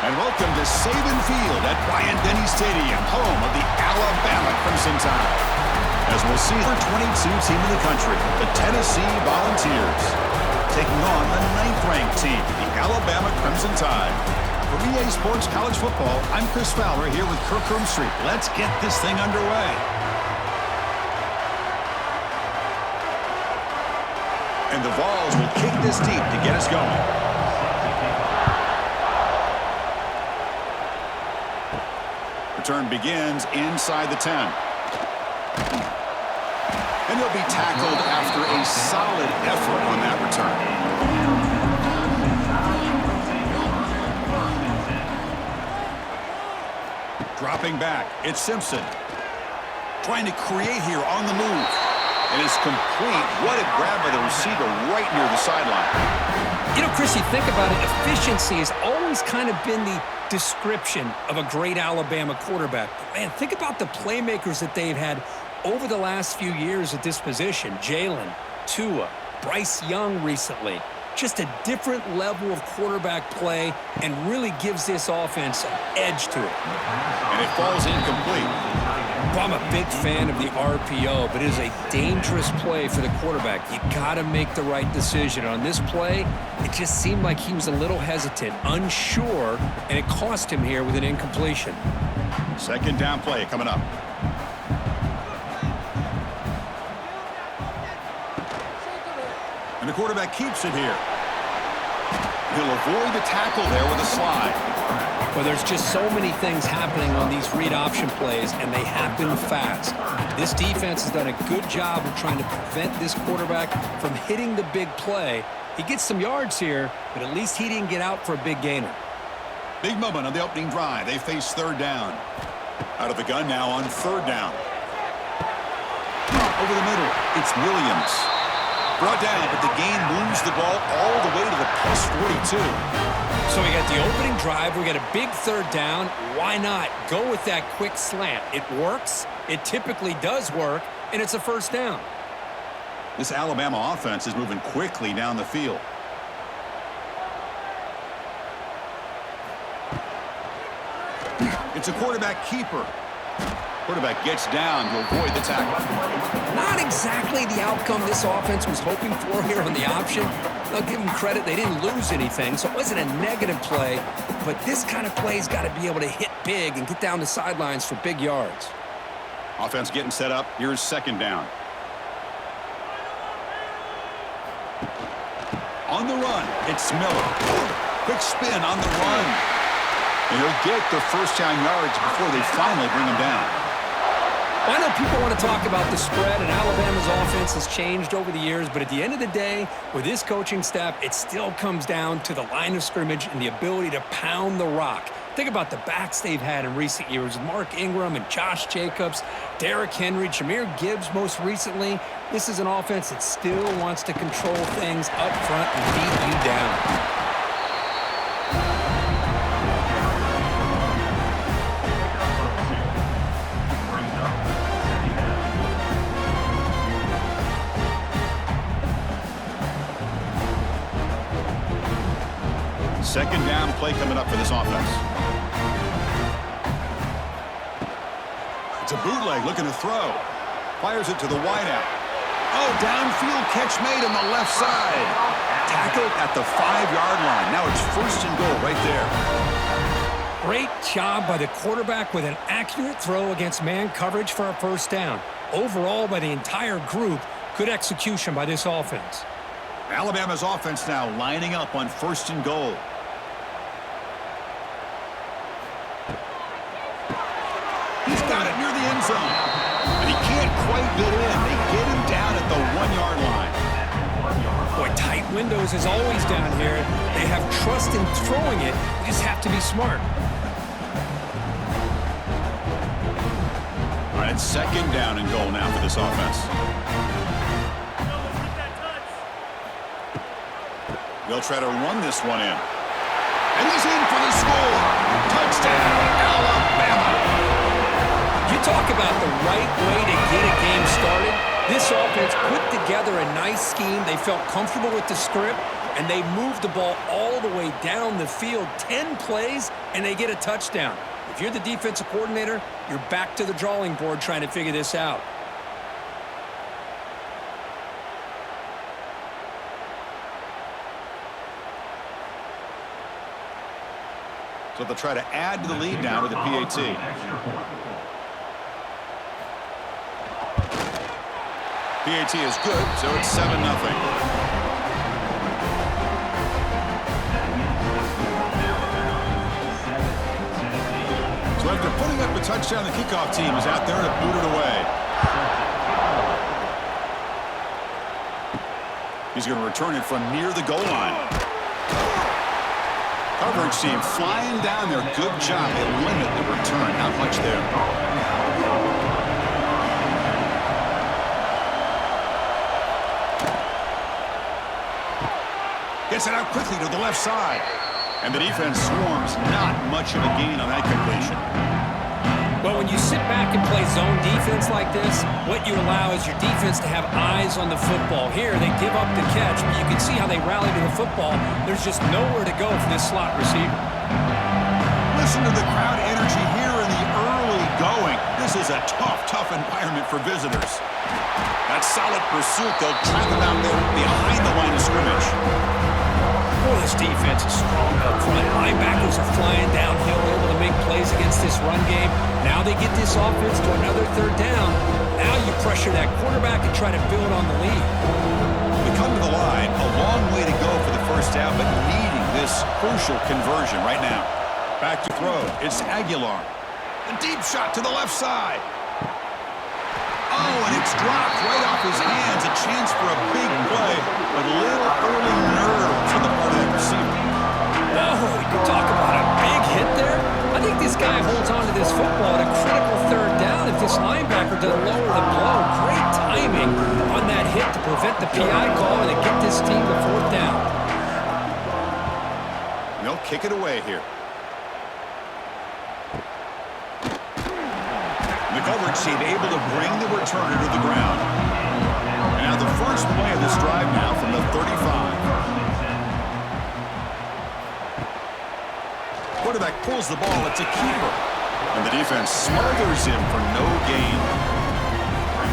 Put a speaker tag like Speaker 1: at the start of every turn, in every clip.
Speaker 1: And welcome to Saban Field at Bryant-Denny Stadium, home of the Alabama Crimson Tide. As we'll see, the 22 team in the country, the Tennessee Volunteers, taking on the 9th-ranked team, the Alabama Crimson Tide. For EA Sports College Football, I'm Chris Fowler here with Kirk Street. Let's get this thing underway. And the Vols will kick this deep to get us going. Return begins inside the 10. And he'll be tackled after a solid effort on that return. Dropping back, it's Simpson. Trying to create here on the move. And it's complete. What a grab by the receiver right near the sideline.
Speaker 2: You know, Chris, you think about it, efficiency has always kind of been the description of a great Alabama quarterback. But, man, think about the playmakers that they've had over the last few years at this position. Jalen, Tua, Bryce Young recently. Just a different level of quarterback play and really gives this offense an edge to it.
Speaker 1: And it falls incomplete.
Speaker 2: Well, I'm a big fan of the RPO, but it is a dangerous play for the quarterback. You got to make the right decision. On this play, it just seemed like he was a little hesitant, unsure, and it cost him here with an incompletion.
Speaker 1: Second down play coming up. And the quarterback keeps it here. He'll avoid the tackle there with a slide.
Speaker 2: Well, there's just so many things happening on these read option plays, and they happen fast. This defense has done a good job of trying to prevent this quarterback from hitting the big play. He gets some yards here, but at least he didn't get out for a big gainer.
Speaker 1: Big moment on the opening drive. They face third down. Out of the gun now on third down. Over the middle, it's Williams. Brought down, but the gain moves the ball all the way to the plus 42.
Speaker 2: So we got the opening drive. We got a big third down. Why not go with that quick slant? It works. It typically does work, and it's a first down.
Speaker 1: This Alabama offense is moving quickly down the field. It's a quarterback keeper. Quarterback gets down to avoid the tackle.
Speaker 2: Not exactly the outcome this offense was hoping for here on the option. I'll give them credit. They didn't lose anything, so it wasn't a negative play. But this kind of play's got to be able to hit big and get down the sidelines for big yards.
Speaker 1: Offense getting set up. Here's second down. On the run, it's Miller. Quick spin on the run. And he'll get the first down yards before they finally bring him down.
Speaker 2: I know people want to talk about the spread, and Alabama's offense has changed over the years, but at the end of the day, with this coaching staff, it still comes down to the line of scrimmage and the ability to pound the rock. Think about the backs they've had in recent years, Mark Ingram and Josh Jacobs, Derrick Henry, Jahmyr Gibbs most recently. This is an offense that still wants to control things up front and beat you down.
Speaker 1: Second down play coming up for this offense. It's a bootleg looking to throw. Fires it to the wideout. Oh, downfield catch made on the left side. Tackled at the 5-yard line. Now it's first and goal right there.
Speaker 2: Great job by the quarterback with an accurate throw against man coverage for a first down. Overall, by the entire group, good execution by this offense.
Speaker 1: Alabama's offense now lining up on first and goal. He's got it near the end zone. And he can't quite get in. They get him down at the 1-yard line.
Speaker 2: Boy, tight windows is always down here. They have trust in throwing it. You just have to be smart.
Speaker 1: All right, it's second down and goal now for this offense. They'll try to run this one in. And he's in for the score. Touchdown, Alabama.
Speaker 2: You talk about the right way to get a game started. This offense put together a nice scheme. They felt comfortable with the script, and they move the ball all the way down the field, 10 plays, and they get a touchdown. If you're the defensive coordinator, you're back to the drawing board trying to figure this out.
Speaker 1: So they'll try to add to the lead now with the PAT. PAT is good, so it's 7-0. So after putting up a touchdown, the kickoff team is out there to boot it away. He's going to return it from near the goal line. Coverage team flying down there. Good job. They limit the return. Not much there. Gets it out quickly to the left side. And the defense swarms. Not much of a gain on that completion.
Speaker 2: Well, when you sit back and play zone defense like this, what you allow is your defense to have eyes on the football. Here, they give up the catch, but you can see how they rally to the football. There's just nowhere to go for this slot receiver.
Speaker 1: Listen to the crowd energy here in the early going. This is a tough environment for visitors. That solid pursuit. They'll trap him out there behind the line of scrimmage.
Speaker 2: Boy, this defense is strong up front. Linebackers are flying downhill, able to make plays against this run game. Now they get this offense to another third down. Now you pressure that quarterback and try to build on the lead.
Speaker 1: We come to the line, a long way to go for the first down, but needing this crucial conversion right now. Back to throw. It's Aguilar. A deep shot to the left side. Oh, and it's dropped right off his hands. A chance for a big play, but a little early nerves on the part of that receiver.
Speaker 2: Oh, you talk about a big hit there. I think this guy holds on to this football at a critical third down if this linebacker doesn't lower the blow. Great timing on that hit to prevent the PI call and to get this team to fourth down.
Speaker 1: They'll kick it away here. The coverage team able to bring the returner to the ground. And now the first play of this drive now from the 35. Quarterback pulls the ball. It's a keeper. And the defense smothers him for no gain.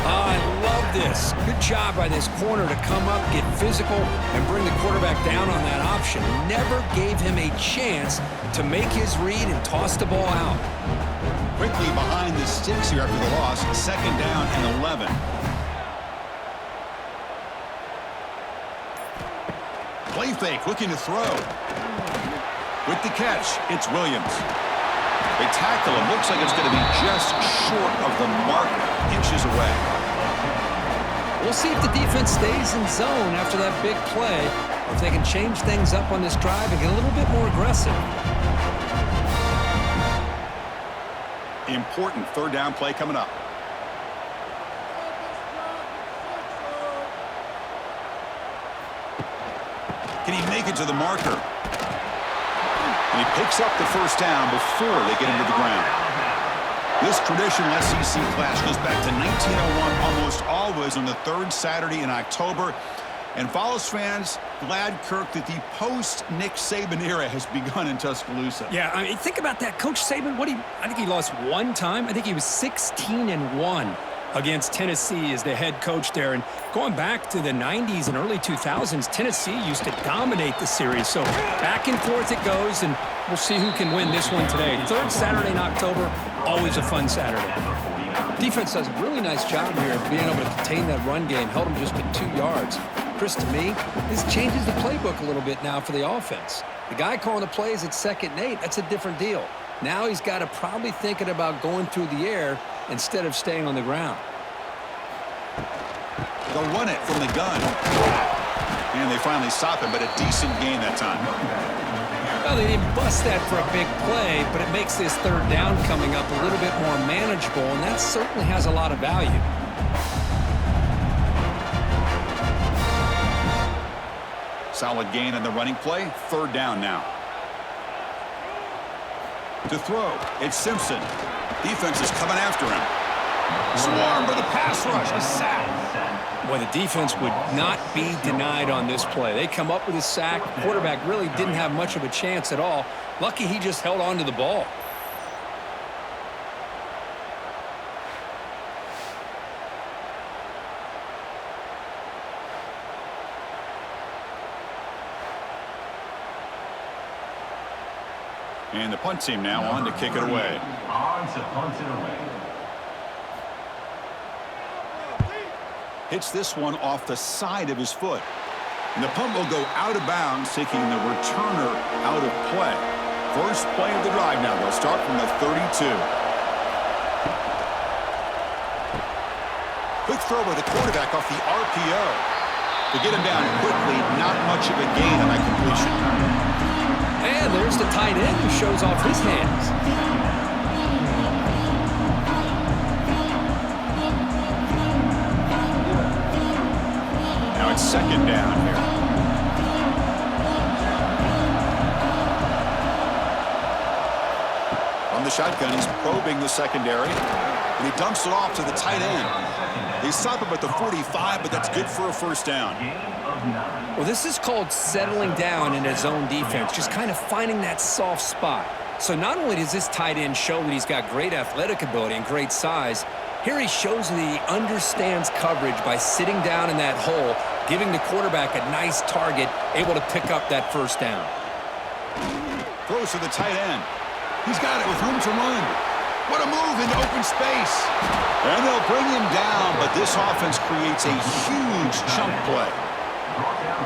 Speaker 2: I love this. Good job by this corner to come up, get physical, and bring the quarterback down on that option. Never gave him a chance to make his read and toss the ball out.
Speaker 1: Quickly behind the sticks here after the loss. Second down and 11. Play fake, looking to throw. With the catch, it's Williams. They tackle him. Looks like it's going to be just short of the mark, inches away.
Speaker 2: We'll see if the defense stays in zone after that big play, or if they can change things up on this drive and get a little bit more aggressive.
Speaker 1: Important third down play coming up. Can he make it to the marker? And he picks up the first down before they get him to the ground. This traditional SEC clash goes back to 1901, almost always on the third Saturday in October. And Vols fans, glad, Kirk, that the post-Nick Saban era has begun in Tuscaloosa.
Speaker 2: Yeah, I mean, think about that. Coach Saban, I think he lost one time. I think he was 16-1 against Tennessee as the head coach there. And going back to the 90s and early 2000s, Tennessee used to dominate the series. So back and forth it goes, and we'll see who can win this one today. Third Saturday in October, always a fun Saturday. Defense does a really nice job here of being able to contain that run game. Held him just at 2 yards. Chris, to me, this changes the playbook a little bit now for the offense. The guy calling the plays at 2nd and 8, that's a different deal. Now he's got to probably thinking about going through the air instead of staying on the ground.
Speaker 1: They'll run it from the gun. And they finally stop him, but a decent gain that time.
Speaker 2: Well, they didn't bust that for a big play, but it makes this third down coming up a little bit more manageable, and that certainly has a lot of value.
Speaker 1: Solid gain on the running play. Third down now. To throw, it's Simpson. Defense is coming after him. Swarmed by the pass rush. A sack.
Speaker 2: Well, the defense would not be denied on this play. They come up with a sack. Quarterback really didn't have much of a chance at all. Lucky he just held on to the ball.
Speaker 1: And the punt team now on to kick it away.
Speaker 3: On to punt it away.
Speaker 1: Hits this one off the side of his foot. And the punt will go out of bounds, taking the returner out of play. First play of the drive now. They'll start from the 32. Quick throw by the quarterback off the RPO. To get him down quickly, not much of a gain on that completion.
Speaker 2: And there's the tight end who shows off his hands.
Speaker 1: Now it's second down here. From the shotgun, he's probing the secondary. And he dumps it off to the tight end. They stop him at the 45, but that's good for a first down.
Speaker 2: Well, this is called settling down in his zone defense, just kind of finding that soft spot. So not only does this tight end show that he's got great athletic ability and great size, here he shows that he understands coverage by sitting down in that hole, giving the quarterback a nice target, able to pick up that first down.
Speaker 1: Throws to the tight end. He's got it with room to run. What a move into open space. And they'll bring him down, but this offense creates a huge chunk play.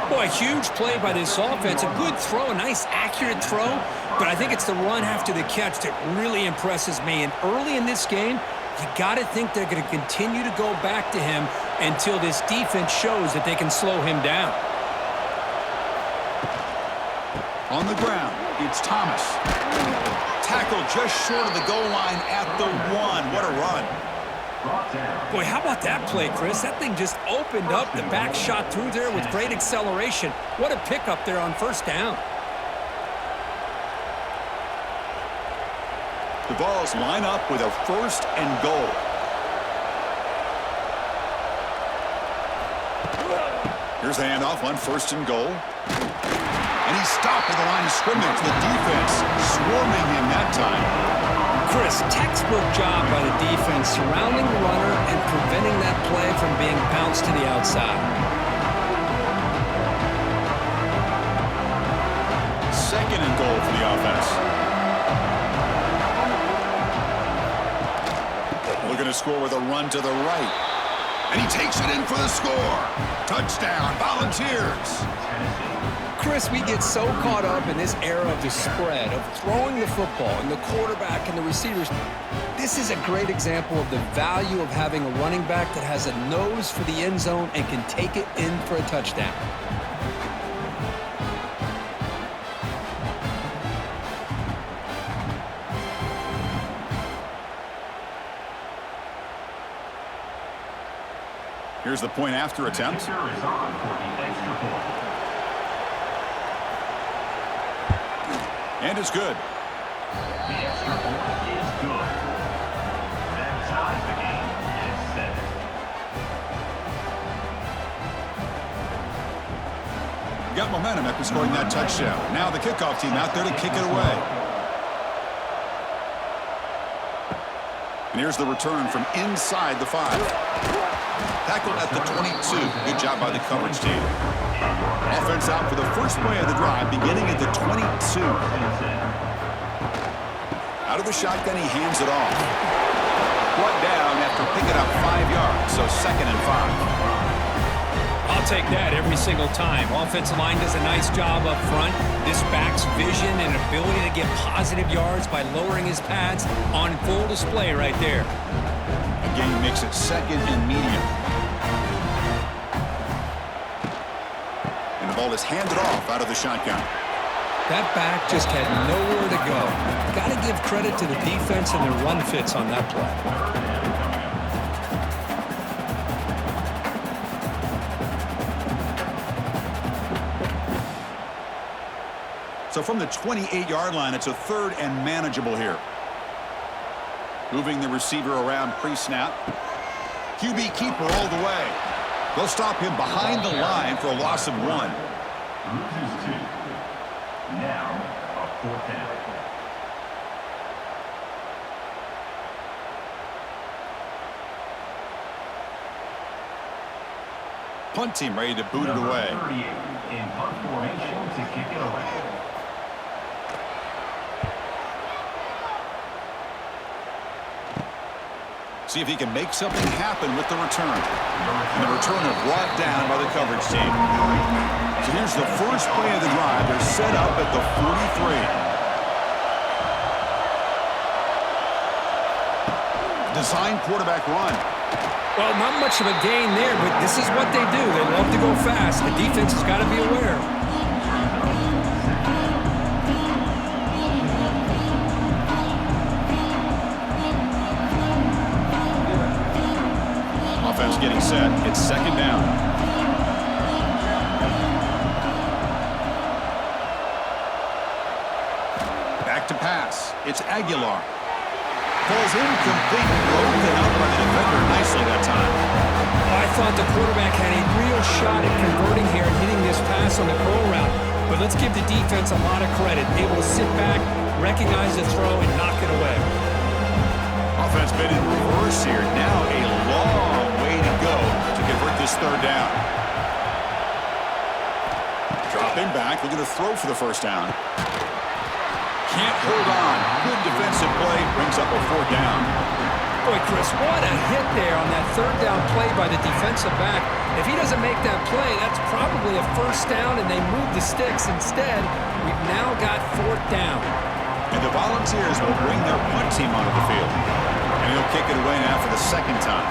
Speaker 2: Boy, huge play by this offense. A good throw, a nice accurate throw, but I think it's the run after the catch that really impresses me. And early in this game, you got to think they're going to continue to go back to him until this defense shows that they can slow him down.
Speaker 1: On the ground, it's Thomas. Tackle just short of the goal line at the 1. What a run.
Speaker 2: Boy, how about that play, Chris? That thing just opened up. The back shot through there with great acceleration. What a pickup there on first down.
Speaker 1: The Vols line up with a first and goal. Here's the handoff on first and goal. And he's stopped at the line of scrimmage. The defense swarming him that time.
Speaker 2: Chris, textbook job by the defense surrounding the runner and preventing that play from being bounced to the outside.
Speaker 1: Second and goal for the offense. Looking to score with a run to the right. And he takes it in for the score. Touchdown, Volunteers.
Speaker 2: Chris, we get so caught up in this era of the spread, of throwing the football and the quarterback and the receivers. This is a great example of the value of having a running back that has a nose for the end zone and can take it in for a touchdown.
Speaker 1: Here's the point after attempt. And it's good.
Speaker 3: The extra point is good. That ties the game at 7.
Speaker 1: Got momentum after scoring that touchdown. Now the kickoff team out there to kick it away. And here's the return from inside the 5. Tackled at the 22. Good job by the coverage team. Offense out for the first play of the drive, beginning at the 22. Out of the shotgun, he hands it off. Brought down after picking up 5 yards, so second and 5.
Speaker 2: I'll take that every single time. Offensive line does a nice job up front. This back's vision and ability to get positive yards by lowering his pads on full display right there.
Speaker 1: Again, makes it second and medium. And the ball is handed off out of the shotgun.
Speaker 2: That back just had nowhere to go. Got to give credit to the defense and their run fits on that play.
Speaker 1: So from the 28-yard line, it's a third and manageable here. Moving the receiver around pre-snap. QB keeper all the way. They'll stop him behind the line for a loss of 1.
Speaker 3: Loses 2. Now, a 4th down.
Speaker 1: Punt team ready to boot it away.
Speaker 3: 38 in punt formation to kick it away.
Speaker 1: See if he can make something happen with the return. And the returner brought down by the coverage team. So here's the first play of the drive. They're set up at the 43. Design quarterback run.
Speaker 2: Well, not much of a gain there, but this is what they do. They love to go fast. The defense has got to be aware.
Speaker 1: Offense getting set. It's 2nd down. Back to pass. It's Aguilar. Ball's incomplete. Broken up by the defender nicely that time.
Speaker 2: I thought the quarterback had a real shot at converting here and hitting this pass on the curl route. But let's give the defense a lot of credit. Able to sit back, recognize the throw, and knock it away.
Speaker 1: Offense been in reverse here. Now a long way to go to convert this 3rd down. Dropping back, looking to throw for the 1st down. Can't hold on. Good defensive play, brings up a 4th down.
Speaker 2: Boy, Chris, what a hit there on that 3rd down play by the defensive back. If he doesn't make that play, that's probably a 1st down, and they move the sticks. Instead, we've now got 4th down.
Speaker 1: And the Volunteers will bring their punt team onto the field. And he'll kick it away now for the 2nd time.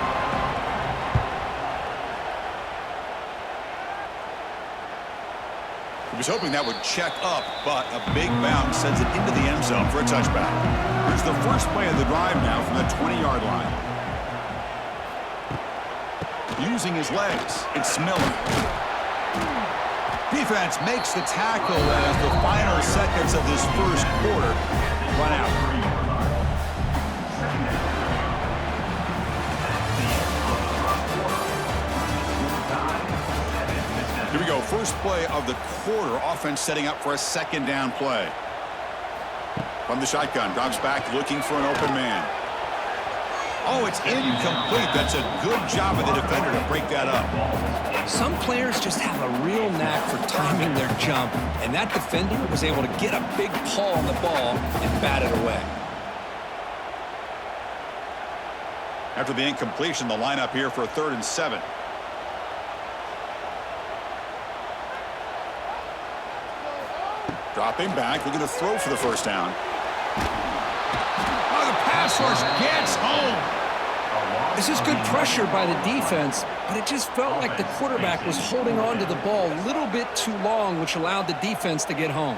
Speaker 1: He was hoping that would check up, but a big bounce sends it into the end zone for a touchback. Here's the first play of the drive now from the 20-yard line. Using his legs, it's Miller. Defense makes the tackle as the final seconds of this first quarter run out. Here we go, first play of the quarter. Offense setting up for a 2nd down play. From the shotgun, drops back looking for an open man. Oh, it's incomplete. That's a good job of the defender to break that up.
Speaker 2: Some players just have a real knack for timing their jump, and that defender was able to get a big paw on the ball and bat it away.
Speaker 1: After the incompletion, the lineup here for a 3rd and 7. Dropping back, looking to throw for the 1st down. Oh, the pass rush gets home.
Speaker 2: This is good pressure by the defense, but it just felt like the quarterback was holding on to the ball a little bit too long, which allowed the defense to get home.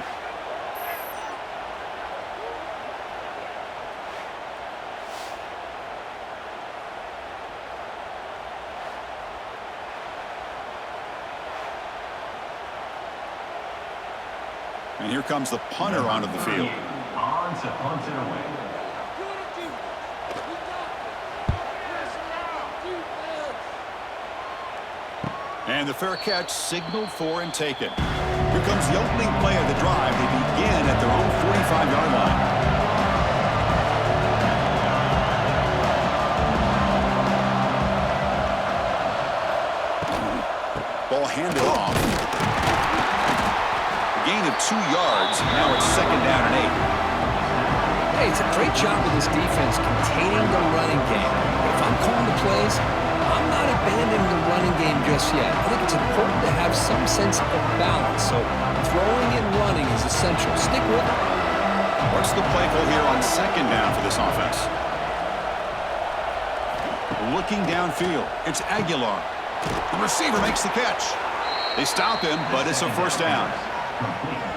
Speaker 1: And here comes the punter onto the field.
Speaker 3: On to punt it away.
Speaker 1: And the fair catch signaled for and taken. Here comes the opening play of the drive. They begin at their own 45-yard line. Ball handed off. Gain of 2 yards. Now it's 2nd down and 8.
Speaker 2: Hey, it's a great job of this defense containing the running game. But if I'm calling the plays, I'm not abandoning the running game just yet. I think it's important to have some sense of balance. So throwing and running is essential. Stick with it.
Speaker 1: What's the play call here on 2nd down for this offense? Looking downfield. It's Aguilar. The receiver makes the catch. They stop him, but it's a 1st down.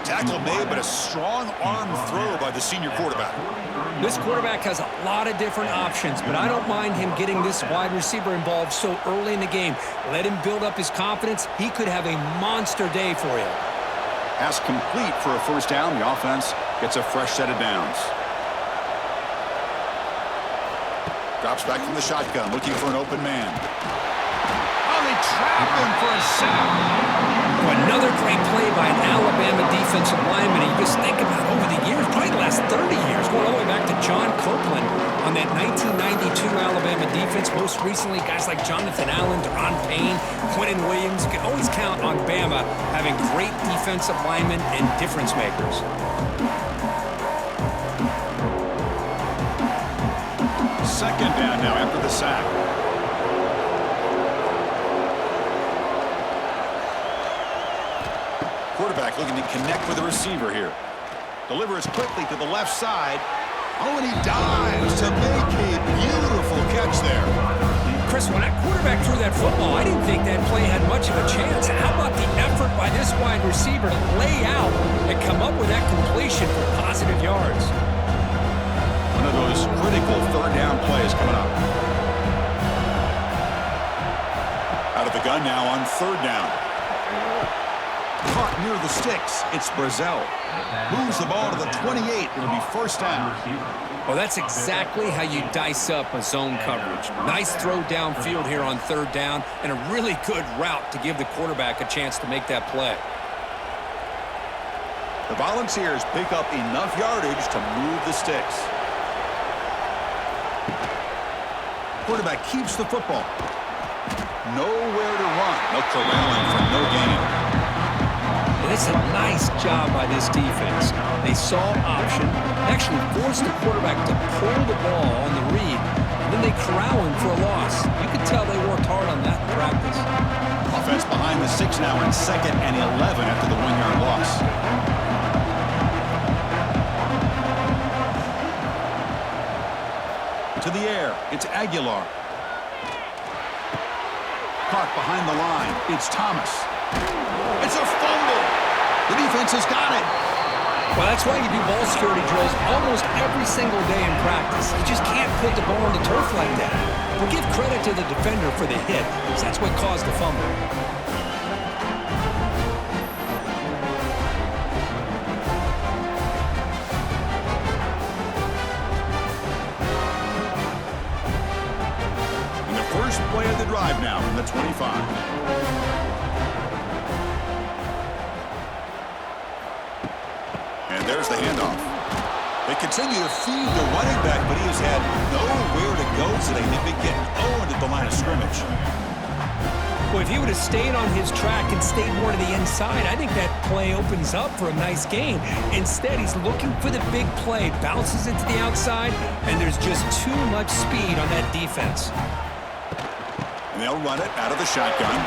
Speaker 1: Tackle made, but a strong arm throw by the senior quarterback.
Speaker 2: This quarterback has a lot of different options, but I don't mind him getting this wide receiver involved so early in the game. Let him build up his confidence. He could have a monster day for you.
Speaker 1: Pass complete for a 1st down. The offense gets a fresh set of downs. Drops back from the shotgun, looking for an open man. Oh, they trap him for a sack.
Speaker 2: Another great play by an Alabama defensive lineman. And you just think about over the years, probably the last 30 years, going all the way back to John Copeland on that 1992 Alabama defense. Most recently, guys like Jonathan Allen, Deron Payne, Quentin Williams. You can always count on Bama having great defensive linemen and difference makers.
Speaker 1: Second down now after the sack. Quarterback looking to connect with the receiver here. Delivers quickly to the left side. Oh, and he dives to make a beautiful catch there.
Speaker 2: Chris, when that quarterback threw that football, I didn't think that play had much of a chance. How about the effort by this wide receiver to lay out and come up with that completion for positive yards?
Speaker 1: One of those critical third down plays coming up. Out of the gun now on third down. Caught near the sticks. It's Brazel. Moves the ball to the 28. It'll be first down.
Speaker 2: Well, that's exactly how you dice up a zone coverage. Nice throw downfield here on third down and a really good route to give the quarterback a chance to make that play.
Speaker 1: The Volunteers pick up enough yardage to move the sticks. Quarterback keeps the football. Nowhere to run. No corralling for no gain.
Speaker 2: It's a nice job by this defense. They saw option, actually forced the quarterback to pull the ball on the read, and then they corral him for a loss. You could tell they worked hard on that in practice.
Speaker 1: Offense behind the 6 now in 2nd and 11 after the 1-yard loss. To the air, it's Aguilar. Caught behind the line, it's Thomas. It's a fumble. The defense has got it.
Speaker 2: Well, that's why you do ball security drills almost every single day in practice. You just can't put the ball on the turf like that. But give credit to the defender for the hit, because that's what caused the fumble.
Speaker 1: And the first play of the drive now from the 25. There's the handoff. They continue to feed the running back, but he has had nowhere to go today. They've been getting owned at the line of scrimmage.
Speaker 2: Well, if he would have stayed on his track and stayed more to the inside, I think that play opens up for a nice gain. Instead, he's looking for the big play, bounces it to the outside, and there's just too much speed on that defense.
Speaker 1: And they'll run it out of the shotgun.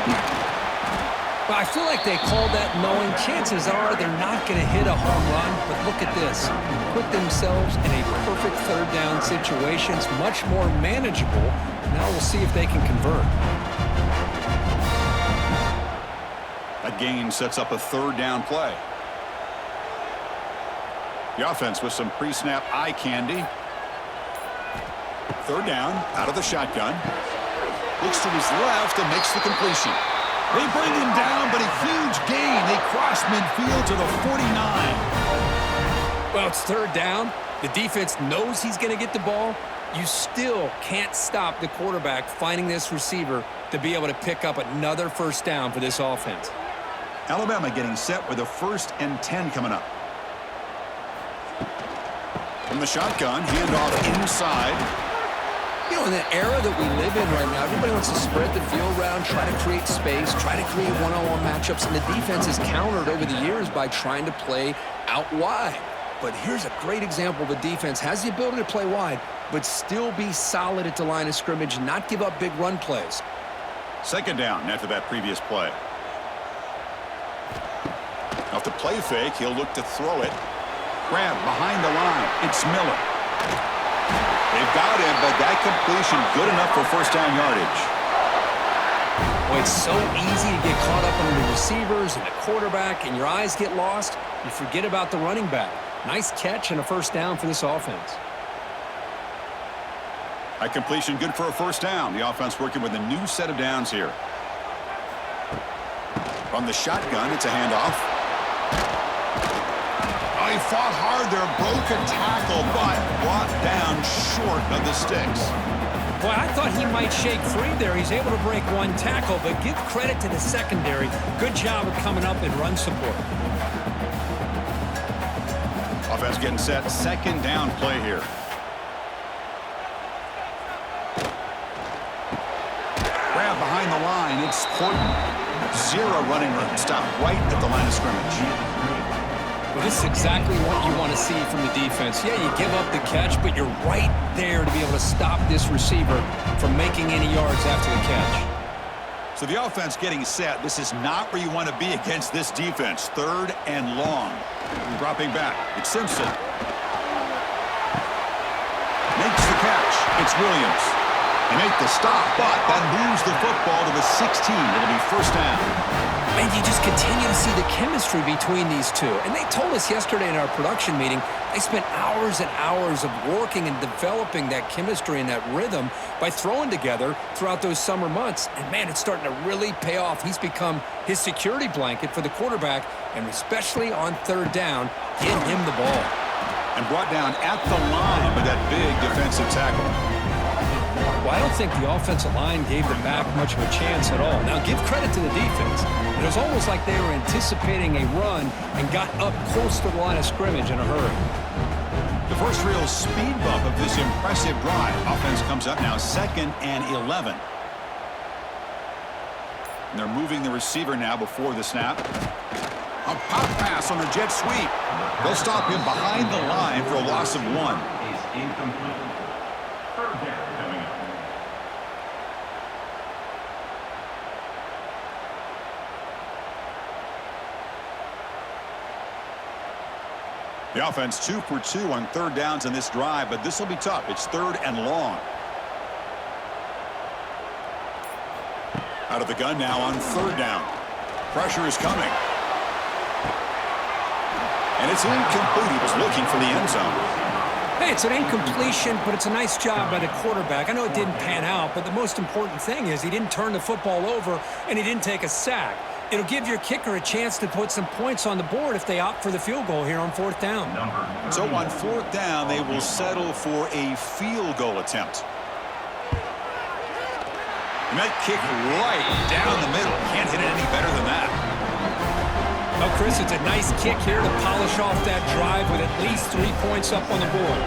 Speaker 2: Well, I feel like they called that knowing chances are they're not going to hit a home run, but look at this. Put themselves in a perfect third down situation. It's much more manageable. Now we'll see if they can convert.
Speaker 1: That gain sets up a third down play. The offense with some pre-snap eye candy. Third down, out of the shotgun. Looks to his left and makes the completion. They bring him down, but a huge gain. They cross midfield to the 49.
Speaker 2: Well, it's third down. The defense knows he's going to get the ball. You still can't stop the quarterback finding this receiver to be able to pick up another first down for this offense.
Speaker 1: Alabama getting set with a 1st and 10 coming up. From the shotgun, handoff inside.
Speaker 2: You know, in the era that we live in right now, everybody wants to spread the field around, try to create space, try to create one-on-one matchups, and the defense is countered over the years by trying to play out wide. But here's a great example. The defense has the ability to play wide, but still be solid at the line of scrimmage, not give up big run plays.
Speaker 1: Second down after that previous play. Off the play fake, he'll look to throw it. Grab behind the line. It's Miller. They've got him, but that completion good enough for first down yardage.
Speaker 2: Boy, it's so easy to get caught up under the receivers and the quarterback, and your eyes get lost. You forget about the running back. Nice catch and a first down for this offense.
Speaker 1: That completion good for a first down. The offense working with a new set of downs here. From the shotgun, it's a handoff. Oh, he fought hard there, broke a tackle, but brought down short of the sticks.
Speaker 2: Well, I thought he might shake free there. He's able to break one tackle, but give credit to the secondary. Good job of coming up and run support.
Speaker 1: Offense getting set. Second down play here. Grab behind the line. It's Horton. Zero running room. Stop right at the line of scrimmage.
Speaker 2: Well, this is exactly what you want to see from the defense. Yeah, you give up the catch, but you're right there to be able to stop this receiver from making any yards after the catch.
Speaker 1: So the offense getting set. This is not where you want to be against this defense. Third and long. Dropping back. It's Simpson. Makes the catch. It's Williams. They make the stop, but that moves the football to the 16. It'll be first down.
Speaker 2: And you just continue to see the chemistry between these two. And they told us yesterday in our production meeting, they spent hours and hours of working and developing that chemistry and that rhythm by throwing together throughout those summer months. And, man, it's starting to really pay off. He's become his security blanket for the quarterback, and especially on third down, getting him the ball.
Speaker 1: And brought down at the line with that big defensive tackle.
Speaker 2: Well, I don't think the offensive line gave the back much of a chance at all. Now, give credit to the defense. It was almost like they were anticipating a run and got up close to the line of scrimmage in a hurry.
Speaker 1: The first real speed bump of this impressive drive. Offense comes up now 2nd and 11. And they're moving the receiver now before the snap. A pop pass on the jet sweep. They'll stop him behind the line for a loss of 1.
Speaker 3: Is incomplete. Third down coming up.
Speaker 1: The offense 2 for 2 on third downs in this drive, but this will be tough. It's 3rd and long. Out of the gun now on 3rd down. Pressure is coming. And it's incomplete. He was looking for the end zone.
Speaker 2: Hey, it's an incompletion, but it's a nice job by the quarterback. I know it didn't pan out, but the most important thing is he didn't turn the football over and he didn't take a sack. It'll give your kicker a chance to put some points on the board if they opt for the field goal here on 4th down.
Speaker 1: So on 4th down, they will settle for a field goal attempt. And that kick right down the middle. Can't hit it any better than that.
Speaker 2: Well, Chris, it's a nice kick here to polish off that drive with at least 3 points up on the board.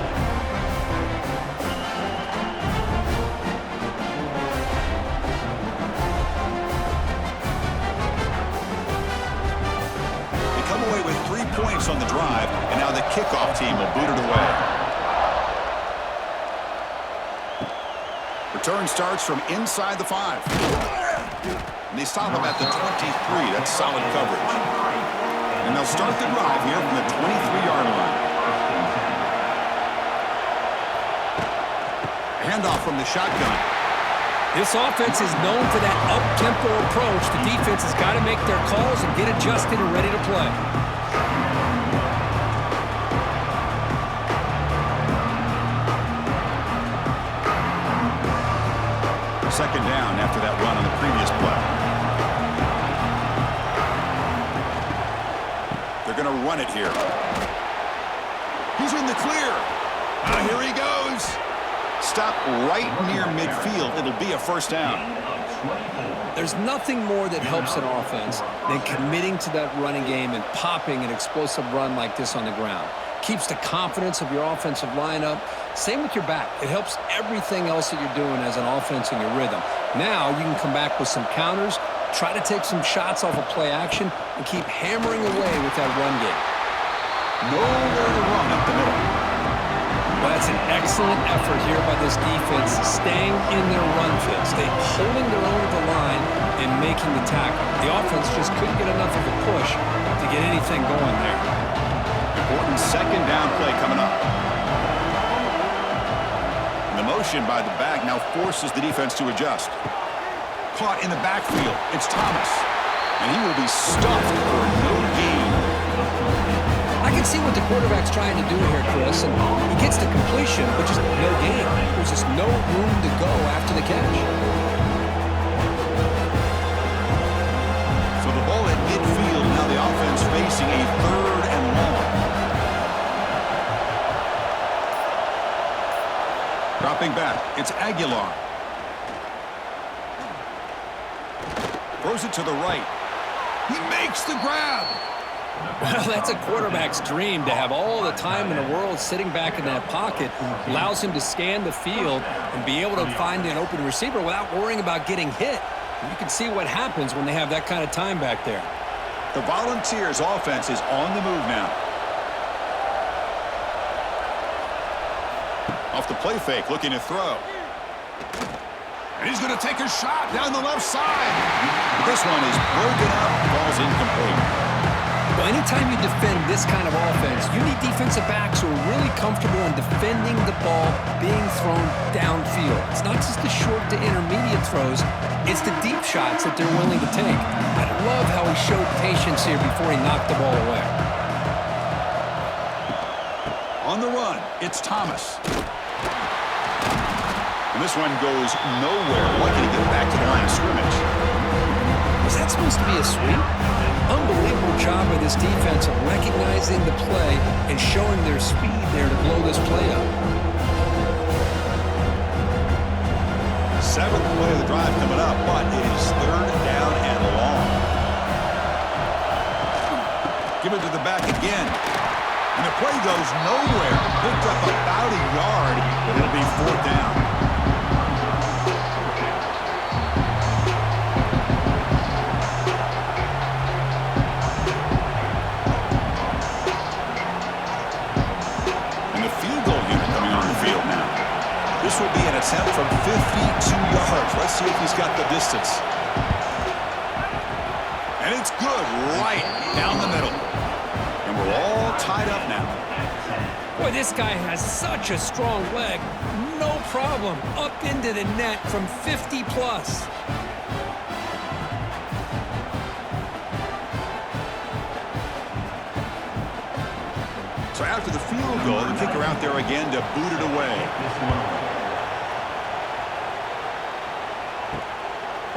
Speaker 1: They come away with 3 points on the drive, and now the kickoff team will boot it away. Return starts from inside the 5. And they stop him at the 23. That's solid coverage. And they'll start the drive here from the 23-yard line. Handoff from the shotgun.
Speaker 2: This offense is known for that up-tempo approach. The defense has got to make their calls and get adjusted and ready to play.
Speaker 1: Second down after that run on the previous play. They're going to run it here. He's in the clear. Here he goes. Stop right near midfield. It'll be a first down.
Speaker 2: There's nothing more that helps an offense than committing to that running game and popping an explosive run like this on the ground. Keeps the confidence of your offensive lineup. Same with your back. It helps everything else that you're doing as an offense in your rhythm. Now you can come back with some counters, try to take some shots off of play action, and keep hammering away with that run game.
Speaker 1: Nowhere to run up the middle.
Speaker 2: Well, that's an excellent effort here by this defense, staying in their run fits. They holding their own at the line and making the tackle. The offense just couldn't get enough of a push to get anything going there.
Speaker 1: Important second down play coming up. And the motion by the back now forces the defense to adjust. Caught in the backfield. It's Thomas. And he will be stuffed for no gain.
Speaker 2: I can see what the quarterback's trying to do here, Chris, and he gets the completion, but just no gain. There's just no room to go after the catch.
Speaker 1: So the ball at midfield, now the offense facing a 3rd and long. Dropping back, it's Aguilar. Throws it to the right. He makes the grab.
Speaker 2: Well, that's a quarterback's dream to have all the time in the world sitting back in that pocket. Allows him to scan the field and be able to find an open receiver without worrying about getting hit. You can see what happens when they have that kind of time back there.
Speaker 1: The Volunteers offense is on the move now. Off the play fake, looking to throw. And he's going to take a shot down the left side. This one is broken up, falls incomplete.
Speaker 2: Well, anytime you defend this kind of offense, you need defensive backs who are really comfortable in defending the ball being thrown downfield. It's not just the short to intermediate throws, it's the deep shots that they're willing to take. I love how he showed patience here before he knocked the ball away.
Speaker 1: On the run, it's Thomas. And this one goes nowhere. Lucky to get back to the line of scrimmage.
Speaker 2: Was that supposed to be a sweep? Unbelievable job by this defense of recognizing the play and showing their speed there to blow this play up.
Speaker 1: Seventh play of the drive coming up, but it is third down and long. Give it to the back again. And the play goes nowhere. Picked up about a yard, but it'll be fourth down. This will be an attempt from 52 yards. Let's see if he's got the distance. And it's good right down the middle. And we're all tied up now.
Speaker 2: Boy, this guy has such a strong leg. No problem. Up into the net from 50 plus.
Speaker 1: So after the field goal, the kicker out there again to boot it away.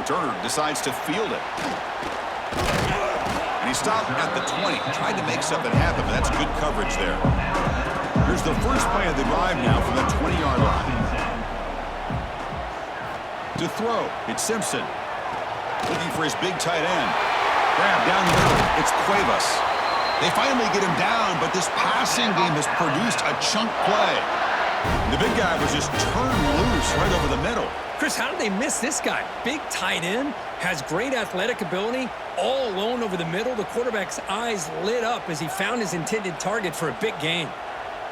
Speaker 1: Turner decides to field it. And he stopped at the 20. Tried to make something happen, but that's good coverage there. Here's the first play of the drive now from the 20-yard line. To throw, it's Simpson. Looking for his big tight end. Grab down the middle. It's Cuevas. They finally get him down, but this passing game has produced a chunk play. The big guy was just turned loose right over the middle.
Speaker 2: Chris, how did they miss this guy? Big tight end, has great athletic ability, all alone over the middle. The quarterback's eyes lit up as he found his intended target for a big gain.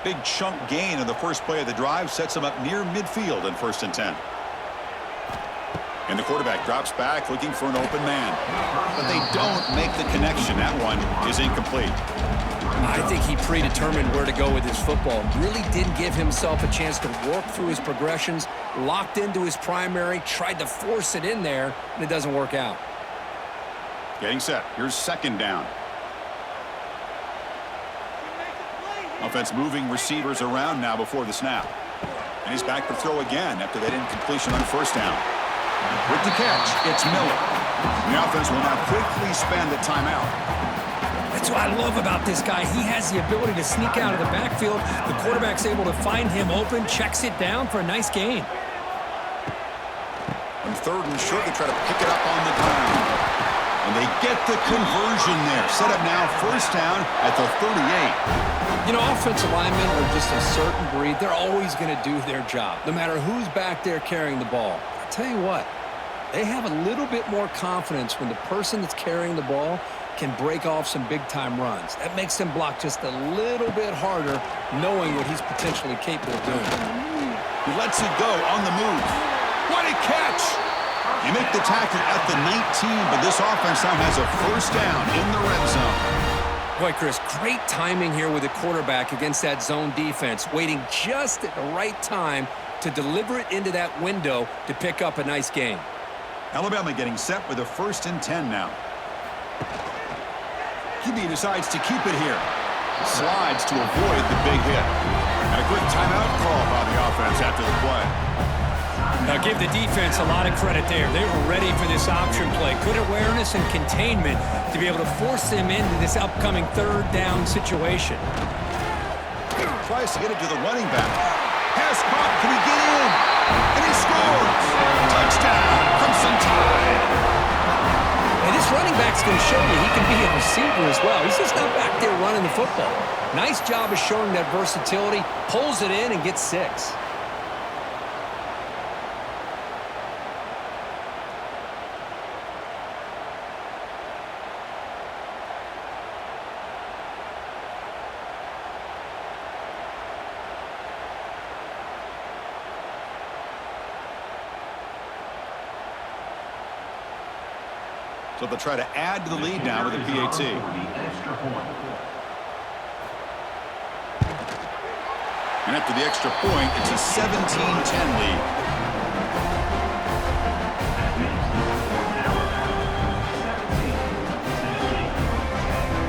Speaker 1: Big chunk gain in the first play of the drive sets him up near midfield in 1st and 10. And the quarterback drops back looking for an open man. But they don't make the connection. That one is incomplete.
Speaker 2: I think he predetermined where to go with his football. Really didn't give himself a chance to work through his progressions, locked into his primary, tried to force it in there, and it doesn't work out.
Speaker 1: Getting set. Here's 2nd down. Offense moving receivers around now before the snap. And he's back to throw again after that incompletion on 1st down. With the catch, it's Miller. And the offense will now quickly spend a timeout.
Speaker 2: That's what I love about this guy. He has the ability to sneak out of the backfield. The quarterback's able to find him open, checks it down for a nice gain.
Speaker 1: On 3rd and short, they try to pick it up on the ground. And they get the conversion there. Set up now 1st down at the 38.
Speaker 2: You know, offensive linemen are just a certain breed. They're always going to do their job, no matter who's back there carrying the ball. I'll tell you what, they have a little bit more confidence when the person that's carrying the ball can break off some big-time runs. That makes them block just a little bit harder, knowing what he's potentially capable of doing.
Speaker 1: He lets it go on the move. What a catch! You make the tackle at the 19, but this offense now has a 1st down in the red zone.
Speaker 2: Boy, Chris, great timing here with the quarterback against that zone defense, waiting just at the right time to deliver it into that window to pick up a nice gain.
Speaker 1: Alabama getting set with a 1st and 10 now. QB decides to keep it here. Slides to avoid the big hit. And a quick timeout call by the offense after the play.
Speaker 2: Now give the defense a lot of credit there. They were ready for this option play. Good awareness and containment to be able to force them into this upcoming 3rd down situation.
Speaker 1: Tries to get it to the running back. Pass caught. Can he get in? And he scores. Touchdown, Crimson Tide.
Speaker 2: It's going to show you he can be a receiver as well. He's just not back there running the football. Nice job of showing that versatility. Pulls it in and gets 6.
Speaker 1: So they'll try to add to the lead now with a PAT. And after the extra point, it's a 17-10 lead.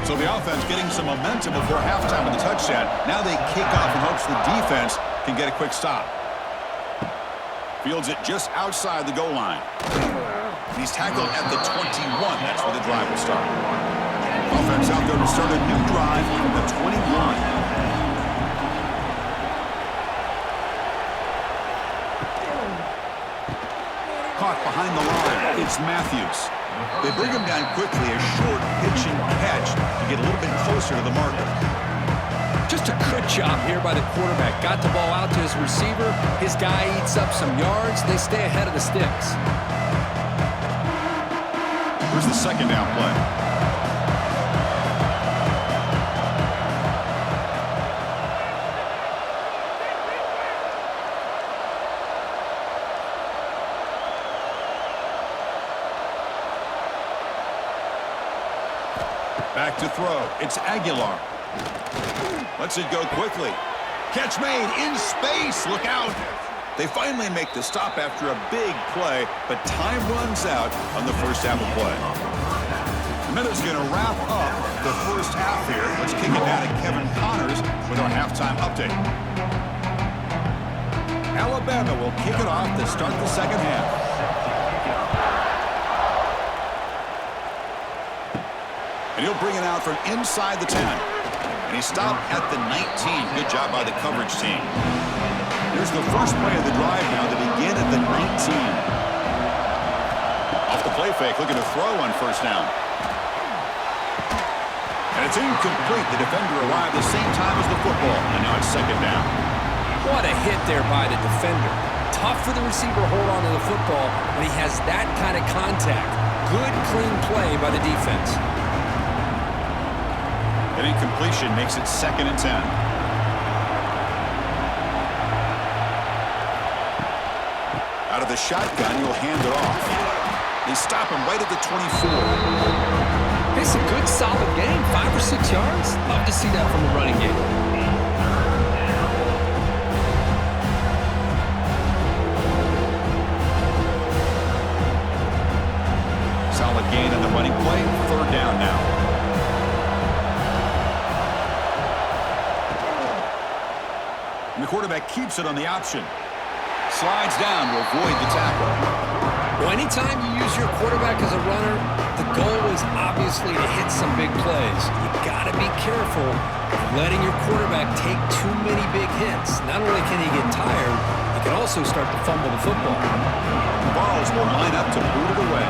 Speaker 1: So the offense getting some momentum before halftime with the touchdown. Now they kick off in hopes the defense can get a quick stop. Fields it just outside the goal line. He's tackled at the 21. That's where the drive will start. Offense out there to start a new drive from the 21. Caught behind the line. It's Matthews. They bring him down quickly. A short pitch and catch to get a little bit closer to the marker.
Speaker 2: Just a good job here by the quarterback. Got the ball out to his receiver. His guy eats up some yards. They stay ahead of the sticks.
Speaker 1: Here's the second down play. Back to throw. It's Aguilar. Lets it go quickly. Catch made in space. Look out. They finally make the stop after a big play, but time runs out on the first half of play. The Minutes going to wrap up the first half here. Let's kick it down to Kevin Connors with our halftime update. Alabama will kick it off to start the second half. And he'll bring it out from inside the 10. And he stopped at the 19. Good job by the coverage team. Here's the first play of the drive now to begin at the 19. Off the play fake, looking to throw on first down. And it's incomplete. The defender arrived the same time as the football. And now it's second down.
Speaker 2: What a hit there by the defender. Tough for the receiver to hold on to the football when he has that kind of contact. Good, clean play by the defense.
Speaker 1: An incompletion makes it 2nd and 10. Out of the shotgun, he'll hand it off. They stop him right at the 24.
Speaker 2: It's a good, solid game. 5 or 6 yards. Love to see that from the running game.
Speaker 1: Solid gain on the running play. 3rd down now. And the quarterback keeps it on the option. Slides down to avoid the tackle.
Speaker 2: Well, anytime you use your quarterback as a runner, the goal is obviously to hit some big plays. You got to be careful of letting your quarterback take too many big hits. Not only can he get tired, he can also start to fumble the football.
Speaker 1: Balls will line up to boot it away.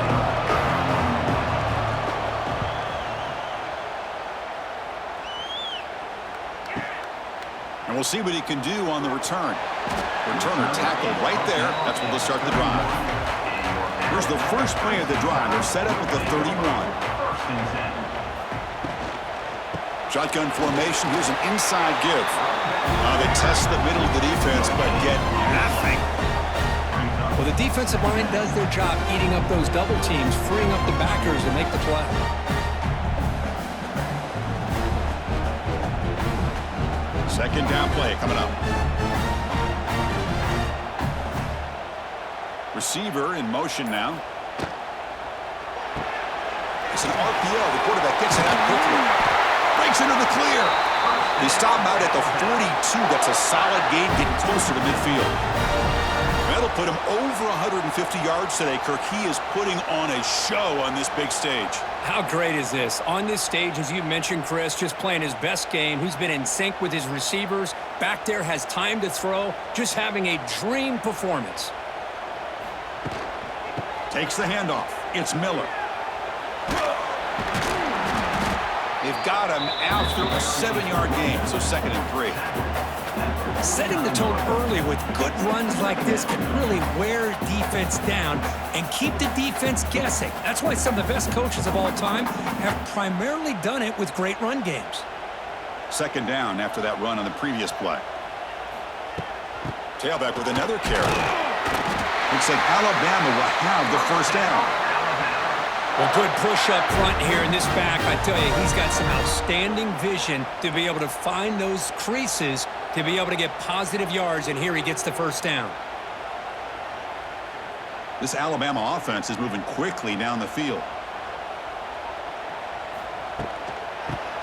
Speaker 1: And we'll see what he can do on the return. Returner tackled right there. That's where they'll start the drive. Here's the first play of the drive. They're set up with the 31. Shotgun formation. Here's an inside give. They test the middle of the defense, but get nothing.
Speaker 2: Well, the defensive line does their job eating up those double teams, freeing up the backers to make the play.
Speaker 1: Second down play coming up. Receiver in motion now. It's an RPO. The quarterback gets it out quickly. Breaks into the clear. They stop him out at the 42. That's a solid gain, getting closer to midfield. That'll put him over 150 yards today. Kirk, he is putting on a show on this big stage.
Speaker 2: How great is this? On this stage, as you mentioned, Chris, just playing his best game. He's been in sync with his receivers. Back there, has time to throw. Just having a dream performance.
Speaker 1: Takes the handoff. It's Miller. They've got him after a 7-yard gain, so 2nd and 3.
Speaker 2: Setting the tone early with good runs like this can really wear defense down and keep the defense guessing. That's why some of the best coaches of all time have primarily done it with great run games.
Speaker 1: 2nd down after that run on the previous play. Tailback with another carry. Looks like Alabama will have the first down.
Speaker 2: Well, good push up front here in this back. I tell you, he's got some outstanding vision to be able to find those creases to be able to get positive yards, and here he gets the first down.
Speaker 1: This Alabama offense is moving quickly down the field.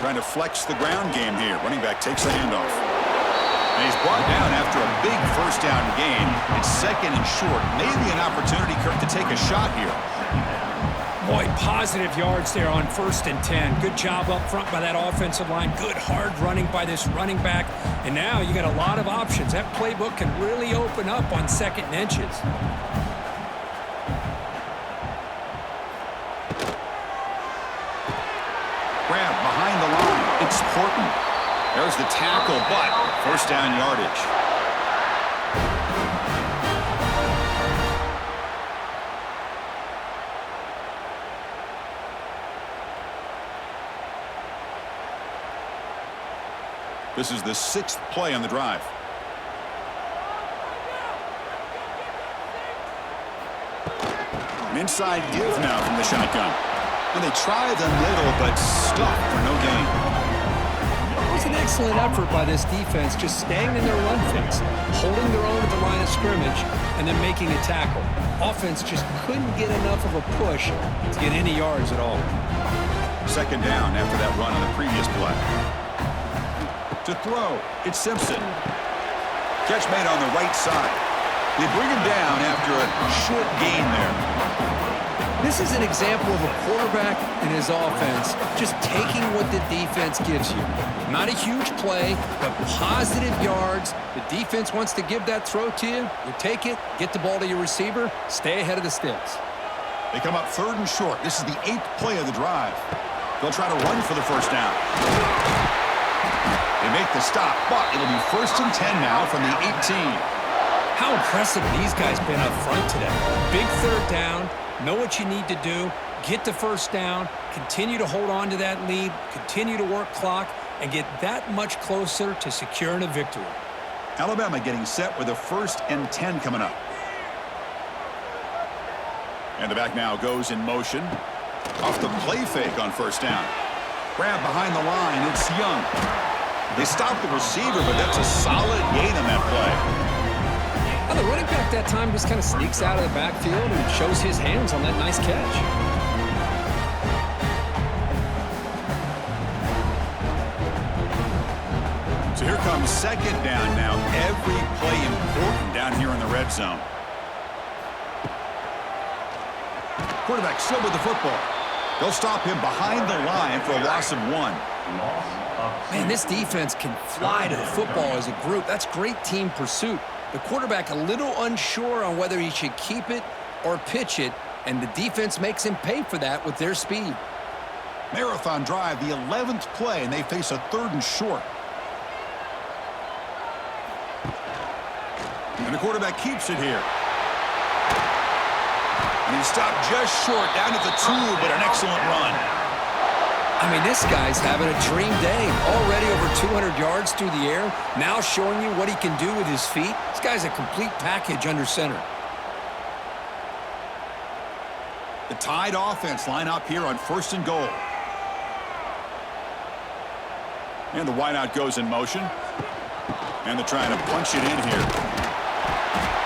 Speaker 1: Trying to flex the ground game here. Running back takes the handoff. And he's brought down after a big first down gain. It's 2nd and short. Maybe an opportunity, Kirk, to take a shot here.
Speaker 2: Boy, positive yards there on 1st and 10. Good job up front by that offensive line. Good hard running by this running back. And now you got a lot of options. That playbook can really open up on 2nd and inches.
Speaker 1: Grab behind the line. It's Horton. There's the tackle, but first down yardage. This is the 6th play on the drive. An inside give now from the shotgun. And they tried the middle, but stuck for no gain.
Speaker 2: It was an excellent effort by this defense, just staying in their run fix, holding their own at the line of scrimmage, and then making a tackle. Offense just couldn't get enough of a push to get any yards at all.
Speaker 1: 2nd down after that run on the previous play. To throw, it's Simpson. Catch made on the right side. They bring him down after a short gain there.
Speaker 2: This is an example of a quarterback and his offense just taking what the defense gives you. Not a huge play, but positive yards. The defense wants to give that throw to you. You take it, get the ball to your receiver, stay ahead of the sticks.
Speaker 1: They come up 3rd and short. This is the 8th play of the drive. They'll try to run for the first down. They make the stop, but it'll be 1st and 10 now from the 18.
Speaker 2: How impressive these guys been up front today. Big 3rd down, know what you need to do, get the first down, continue to hold on to that lead, continue to work clock, and get that much closer to securing a victory.
Speaker 1: Alabama getting set with a 1st and 10 coming up. And the back now goes in motion. Off the play fake on 1st down. Grab behind the line, it's Young. They stop the receiver, but that's a solid gain on that play.
Speaker 2: Well, the running back that time just kind of sneaks out of the backfield and shows his hands on that nice catch.
Speaker 1: So here comes 2nd down now. Every play important down here in the red zone. Quarterback still with the football. They'll stop him behind the line for a loss of 1.
Speaker 2: Man, this defense can fly to the football as a group. That's great team pursuit. The quarterback a little unsure on whether he should keep it or pitch it, and the defense makes him pay for that with their speed.
Speaker 1: Marathon drive, the 11th play, and they face a 3rd and short. And the quarterback keeps it here. And he stopped just short, down at the 2, but an excellent run.
Speaker 2: I mean, this guy's having a dream day. Already over 200 yards through the air, now showing you what he can do with his feet. This guy's a complete package under center.
Speaker 1: The Tide offense line up here on 1st and goal. And the wideout goes in motion. And they're trying to punch it in here.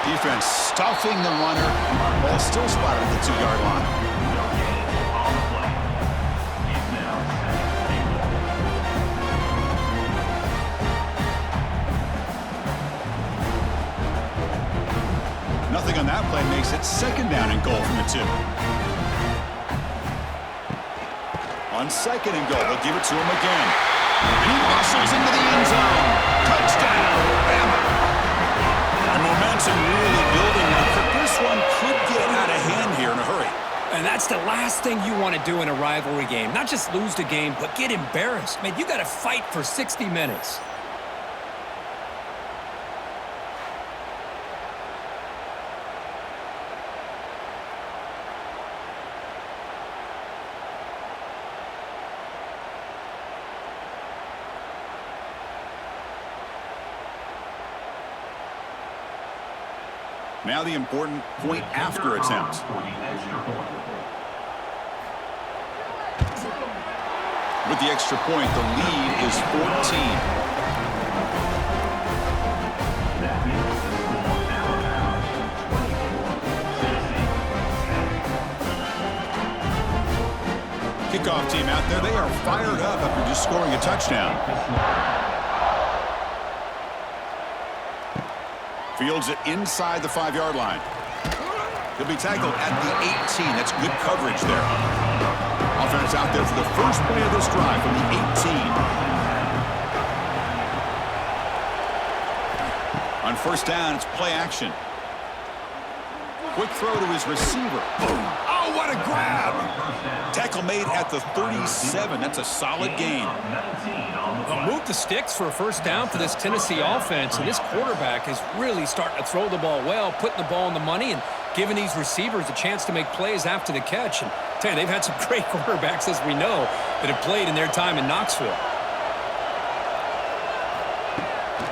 Speaker 1: Defense stuffing the runner. Ball still spotted at the 2-yard line. Nothing on that play makes it 2nd down and goal from the 2. On 2nd and goal, they'll give it to him again. He muscles into the end zone. Touchdown, Alabama. The momentum really building now. This one could get out of hand here in a hurry.
Speaker 2: And And that's the last thing you want to do in a rivalry game. Not just lose the game, but get embarrassed. Man, you got to fight for 60 minutes.
Speaker 1: Now the important point after attempt. With the extra point, the lead is 14. Kickoff team out there, they are fired up after just scoring a touchdown. Fields it inside the 5-yard line. He'll be tackled at the 18. That's good coverage there. Offense out there for the first play of this drive from the 18. On first down, it's play action. Quick throw to his receiver. Boom. Oh, what a grab! Tackle made at the 37. That's a solid gain.
Speaker 2: Well, move the sticks for a first down for this Tennessee offense, and this quarterback is really starting to throw the ball well, putting the ball on the money, and giving these receivers a chance to make plays after the catch. And tell you, they've had some great quarterbacks, as we know, that have played in their time in Knoxville.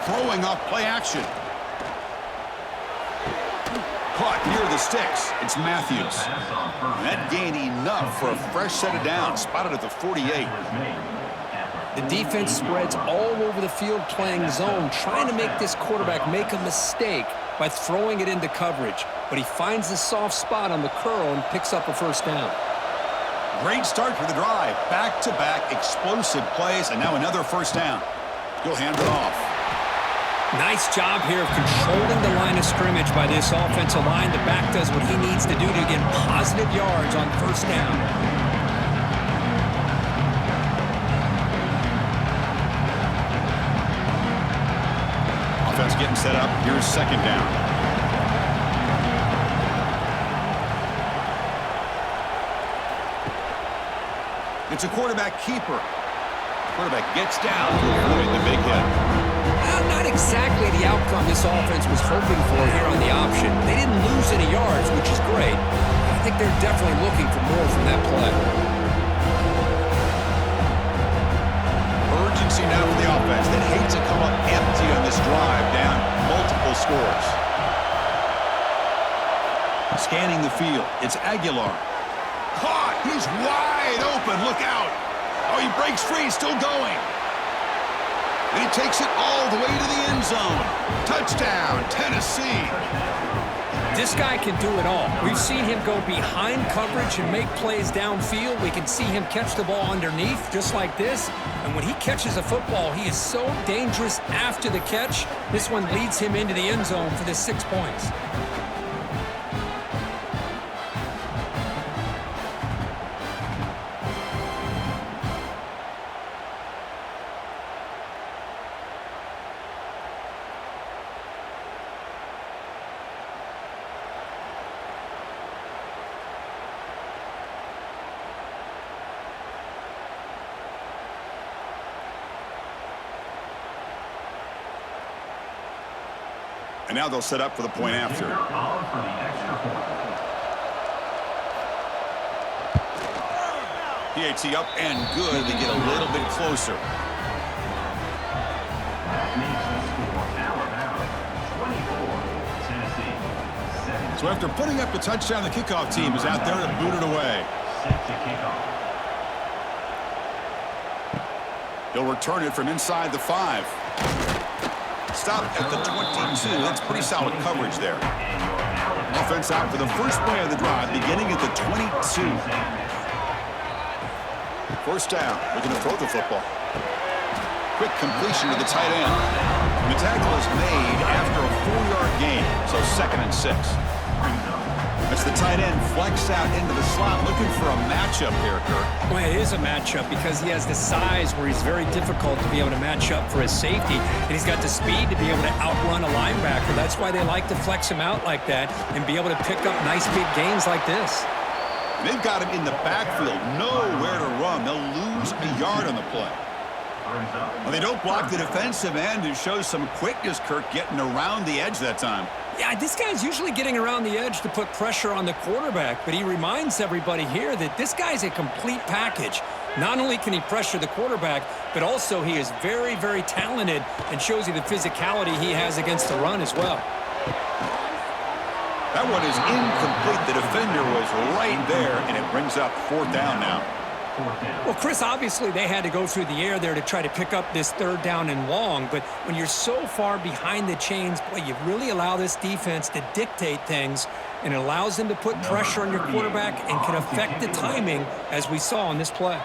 Speaker 1: Throwing off play action. Caught near the sticks. It's Matthews. And that gained enough for a fresh set of downs. Spotted at the 48.
Speaker 2: The defense spreads all over the field playing zone, trying to make this quarterback make a mistake by throwing it into coverage. But he finds the soft spot on the curl and picks up a first down.
Speaker 1: Great start for the drive. Back-to-back explosive plays, and now another first down. He'll hand it off.
Speaker 2: Nice job here of controlling the line of scrimmage by this offensive line. The back does what he needs to do to get positive yards on first down.
Speaker 1: Offense getting set up. Here's second down. It's a quarterback keeper. Quarterback gets down to avoid the big hit.
Speaker 2: Not exactly the outcome this offense was hoping for here on the option. They didn't lose any yards, which is great. I think they're definitely looking for more from that play.
Speaker 1: Urgency now for the offense that hates to come up empty on this drive, down multiple scores. Scanning the field, it's Aguilar. Caught! He's wide open, look out! Oh, he breaks free, still going. And he takes it all the way to the end zone. Touchdown, Tennessee.
Speaker 2: This guy can do it all. We've seen him go behind coverage and make plays downfield. We can see him catch the ball underneath just like this. And when he catches a football, he is so dangerous after the catch. This one leads him into the end zone for the 6 points.
Speaker 1: And now they'll set up for the point after. PAT up and good. They get a little bit closer. So after putting up the touchdown, the kickoff team is out there to boot it away. He'll return it from inside the 5. Stopped at the 22. That's pretty solid coverage there. Offense out for the first play of the drive, beginning at the 22. First down, looking to throw the football. Quick completion to the tight end. And the tackle is made after a 4-yard gain, so 2nd and 6. As the tight end flex out into the slot, looking for a matchup here, Kirk.
Speaker 2: Well, it is a matchup because he has the size where he's very difficult to be able to match up for his safety, and he's got the speed to be able to outrun a linebacker. That's why they like to flex him out like that and be able to pick up nice big gains like this.
Speaker 1: They've got him in the backfield, nowhere to run. They'll lose a yard on the play. Well, they don't block the defensive end, who shows some quickness, Kirk, getting around the edge that time.
Speaker 2: Yeah, this guy's usually getting around the edge to put pressure on the quarterback, but he reminds everybody here that this guy's a complete package. Not only can he pressure the quarterback, but also he is very, very talented and shows you the physicality he has against the run as well.
Speaker 1: That one is incomplete. The defender was right there, and it brings up 4th down now.
Speaker 2: Well, Chris, obviously they had to go through the air there to try to pick up this 3rd down and long, but when you're so far behind the chains, boy, you really allow this defense to dictate things, and it allows them to put pressure on your quarterback and can affect the timing, as we saw on this play.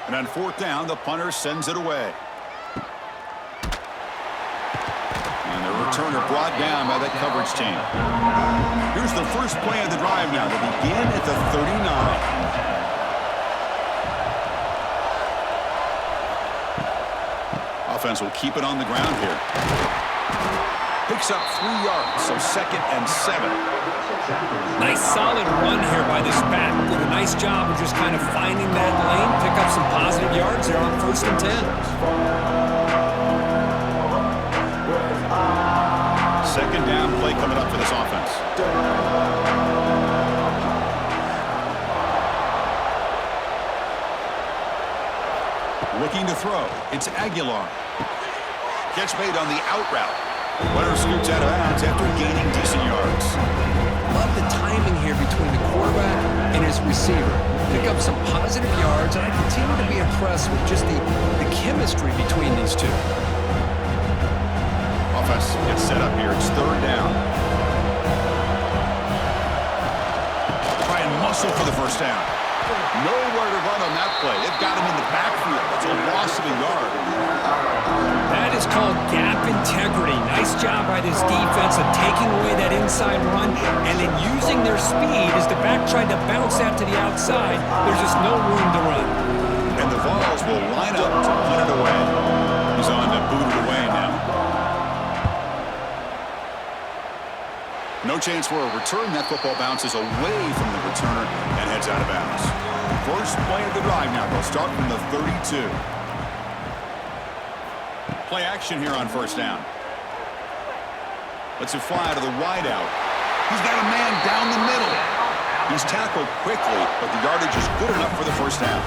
Speaker 1: And on 4th down, the punter sends it away. And the returner brought down by the coverage team. Here's the first play of the drive now. They begin at the 39. Offense will keep it on the ground here. Picks up 3 yards, so 2nd and 7.
Speaker 2: Nice solid run here by this back. Did a nice job of just kind of finding that lane, pick up some positive yards there on 1st and 10.
Speaker 1: 2nd down play coming up for this offense. Looking to throw. It's Aguilar. Catch made on the out route. Runner scoots out of bounds after gaining decent yards.
Speaker 2: Love the timing here between the quarterback and his receiver. Pick up some positive yards, and I continue to be impressed with just the chemistry between these two.
Speaker 1: Offense gets set up here. It's 3rd down. Try and muscle for the 1st down. Nowhere to run on that play. They've got him in the backfield. It's a loss of a yard.
Speaker 2: That is called gap integrity. Nice job by this defense of taking away that inside run and then using their speed as the back tried to bounce that to the outside. There's just no room to run.
Speaker 1: And the Vols will line up to put it away. He's on to boot it away now. No chance for a return. That football bounces away from the returner and heads out of bounds. First play of the drive now. They'll start from the 32. Play action here on 1st down. Lets it fly to the wide out. He's got a man down the middle. He's tackled quickly, but the yardage is good enough for the 1st down.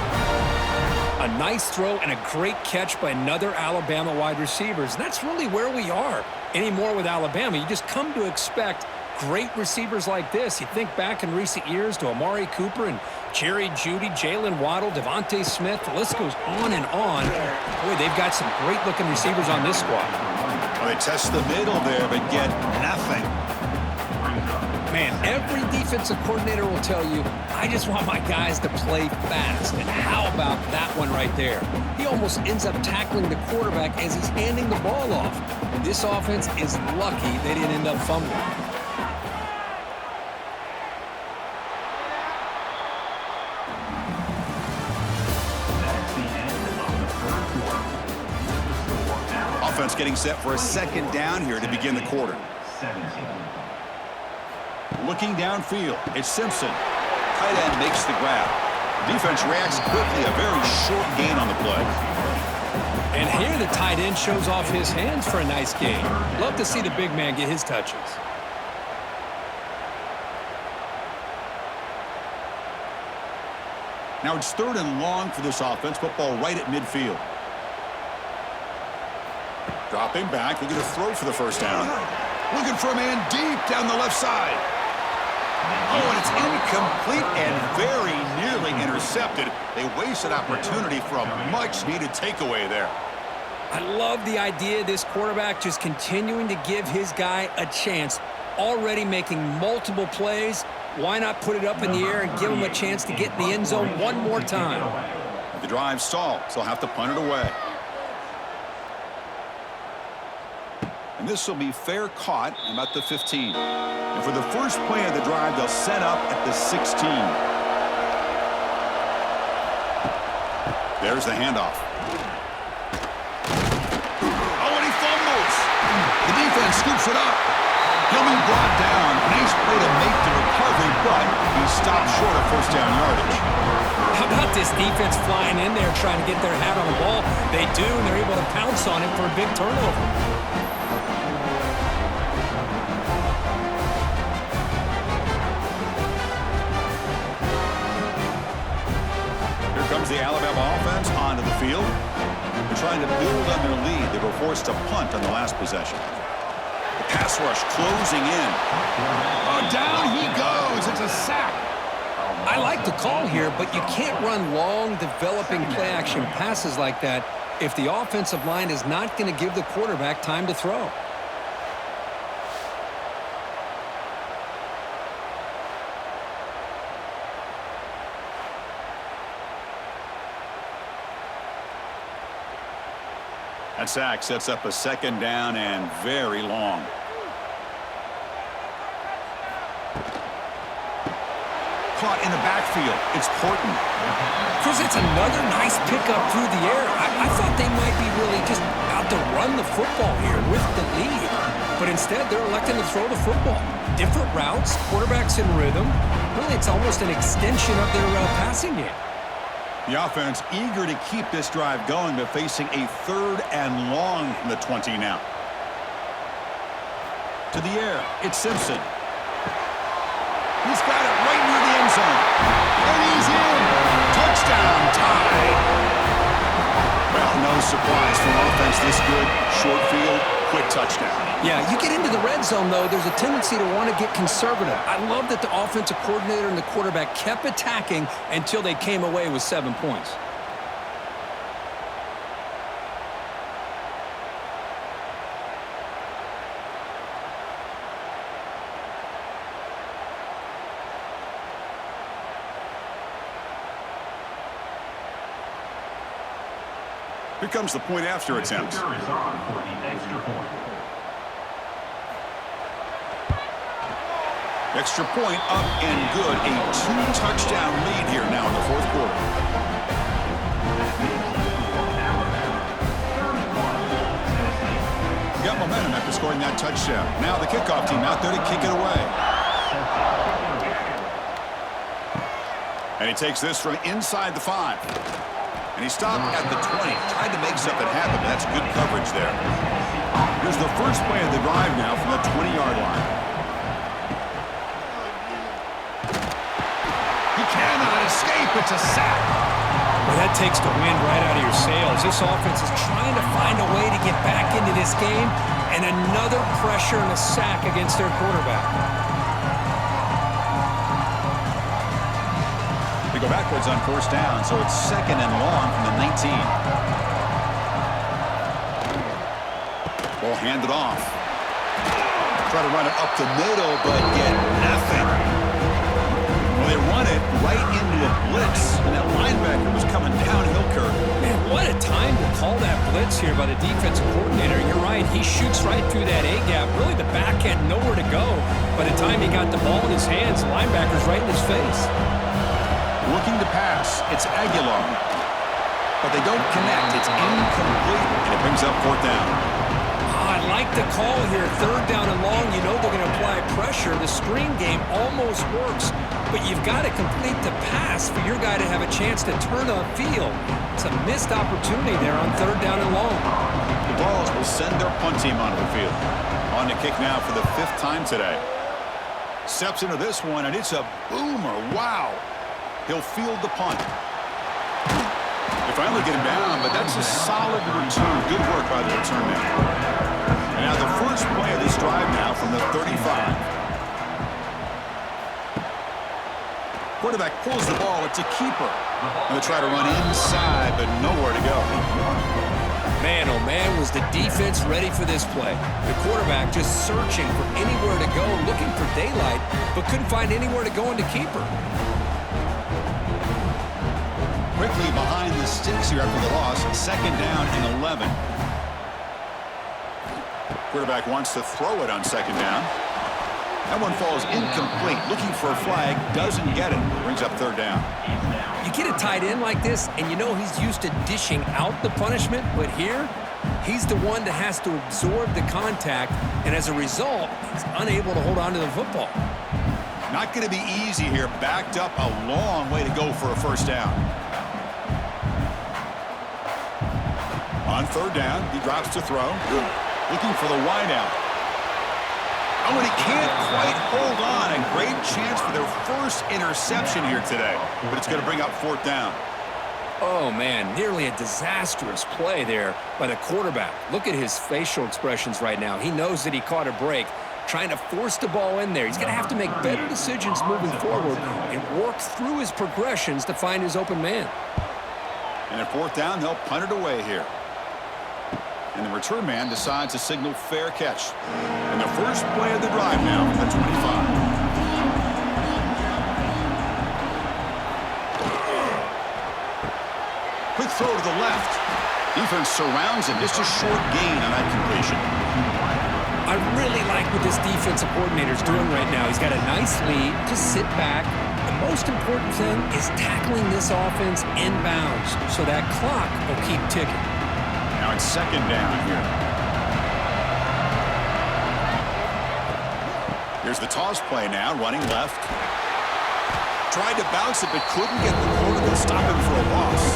Speaker 2: A nice throw and a great catch by another Alabama wide receivers. And that's really where we are anymore with Alabama. You just come to expect great receivers like this. You think back in recent years to Amari Cooper and Jerry Jeudy, Jalen Waddle, Devontae Smith. The list goes on and on. Boy, they've got some great-looking receivers on this squad.
Speaker 1: Well, they test the middle there, but get nothing.
Speaker 2: Man, every defensive coordinator will tell you, I just want my guys to play fast. And how about that one right there? He almost ends up tackling the quarterback as he's handing the ball off. This offense is lucky they didn't end up fumbling.
Speaker 1: Offense getting set for a 2nd down here to begin the quarter. Looking downfield, it's Simpson. Tight end makes the grab. Defense reacts quickly, a very short gain on the play.
Speaker 2: And here the tight end shows off his hands for a nice gain. Love to see the big man get his touches.
Speaker 1: Now it's 3rd and long for this offense. Football right at midfield. Dropping back, looking to throw for the 1st down. Looking for a man deep down the left side. Oh, and it's incomplete and very nearly intercepted. They wasted opportunity for a much-needed takeaway there.
Speaker 2: I love the idea of this quarterback just continuing to give his guy a chance. Already making multiple plays. Why not put it up in the air and give him a chance to get in the end zone one more time?
Speaker 1: The drive stalls. They'll have to punt it away. And this will be fair caught about the 15. And for the first play of the drive, they'll set up at the 16. There's the handoff. Oh, and he fumbles. The defense scoops it up. He'll be brought down. Nice play to make the recovery, but he stopped short of first down yardage.
Speaker 2: How about this defense flying in there trying to get their hat on the ball? They do, and they're able to pounce on him for a big turnover.
Speaker 1: Here comes the Alabama offense onto the field. They're trying to build on their lead. They were forced to punt on the last possession. The pass rush closing in. Oh, down he goes. It's a sack.
Speaker 2: I like the call here, but you can't run long, developing play-action passes like that if the offensive line is not going to give the quarterback time to throw.
Speaker 1: That sack sets up a second down and very long. Caught in the backfield. It's Horton.
Speaker 2: Chris, it's another nice pickup through the air. I thought they might be really just out to run the football here with the lead. But instead, they're electing to throw the football. Different routes, quarterbacks in rhythm. Really, it's almost an extension of their passing game.
Speaker 1: The offense eager to keep this drive going, but facing a 3rd and long from the 20 now. To the air, it's Simpson. He's got it right near the end zone. And he's in. Touchdown tie. Well, no surprise for an offense this good. Short field, quick touchdown.
Speaker 2: Yeah, you get into the red zone, though, there's a tendency to want to get conservative. I love that the offensive coordinator and the quarterback kept attacking until they came away with 7 points.
Speaker 1: Here comes the point after attempt.
Speaker 3: Kicker is on for the extra point.
Speaker 1: Extra point up and good. A 2-touchdown lead here now in the 4th quarter. Got momentum after scoring that touchdown. Now the kickoff team out there to kick it away. And he takes this from inside the 5. And he stopped at the 20. Tried to make something happen, but that's good coverage there. Here's the first play of the drive now from the 20-yard line. He cannot escape. It's a sack.
Speaker 2: Well, that takes the wind right out of your sails. This offense is trying to find a way to get back into this game, and another pressure and a sack against their quarterback.
Speaker 1: They go backwards on first down, so it's 2nd and long from the 19. Ball handed off. Try to run it up the middle, but get nothing. Well, they run it right into the blitz, and that linebacker was coming downhill, Kirk.
Speaker 2: Man, what a time to call that blitz here by the defensive coordinator. You're right, he shoots right through that A-gap. Really, the back had nowhere to go. By the time he got the ball in his hands, the linebacker's right in his face.
Speaker 1: Looking to pass, it's Aguilar. But they don't connect. It's incomplete, and it brings up 4th down.
Speaker 2: I like the call here. 3rd down and long. You know they're going to apply pressure. The screen game almost works, but you've got to complete the pass for your guy to have a chance to turn upfield. It's a missed opportunity there on 3rd down and long.
Speaker 1: The Balls will send their punt team onto the field. On to kick now for the 5th time today. Steps into this one, and it's a boomer. Wow. He'll field the punt. They finally get him down, but that's a solid return. Good work by the return man. And now the first play of this drive now from the 35. Quarterback pulls the ball. It's a keeper. And they try to run inside, but nowhere to go.
Speaker 2: Man, oh man, was the defense ready for this play. The quarterback just searching for anywhere to go, looking for daylight, but couldn't find anywhere to go into keeper.
Speaker 1: Quickly behind the sticks here after the loss. 2nd down and 11. Quarterback wants to throw it on 2nd down. That one falls incomplete. Looking for a flag. Doesn't get it. Brings up 3rd down.
Speaker 2: You get a tight end like this, and you know he's used to dishing out the punishment, but here, He's the one that has to absorb the contact, and as a result, he's unable to hold on to the football.
Speaker 1: Not going to be easy here. Backed up a long way to go for a first down. On third down, he drops to throw. Looking for the wideout. Oh, and he can't quite hold on. A great chance for their first interception here today. But it's going to bring up fourth down.
Speaker 2: Oh, man, nearly a disastrous play there by the quarterback. Look at his facial expressions right now. He knows that he caught a break, trying to force the ball in there. He's going to have to make better decisions moving forward and work through his progressions to find his open man.
Speaker 1: And at fourth down, they'll punt it away here. And the return man decides to signal fair catch. And the first play of the drive now from the 25. Quick throw to the left. Defense surrounds him. Just a short gain on that completion.
Speaker 2: I really like what this defensive coordinator is doing right now. He's got a nice lead. Just sit back. The most important thing is tackling this offense inbounds so that clock will keep ticking.
Speaker 1: Now it's second down here. Here's the toss play now, running left. Tried to bounce it, but couldn't get the corner to stop him for a loss.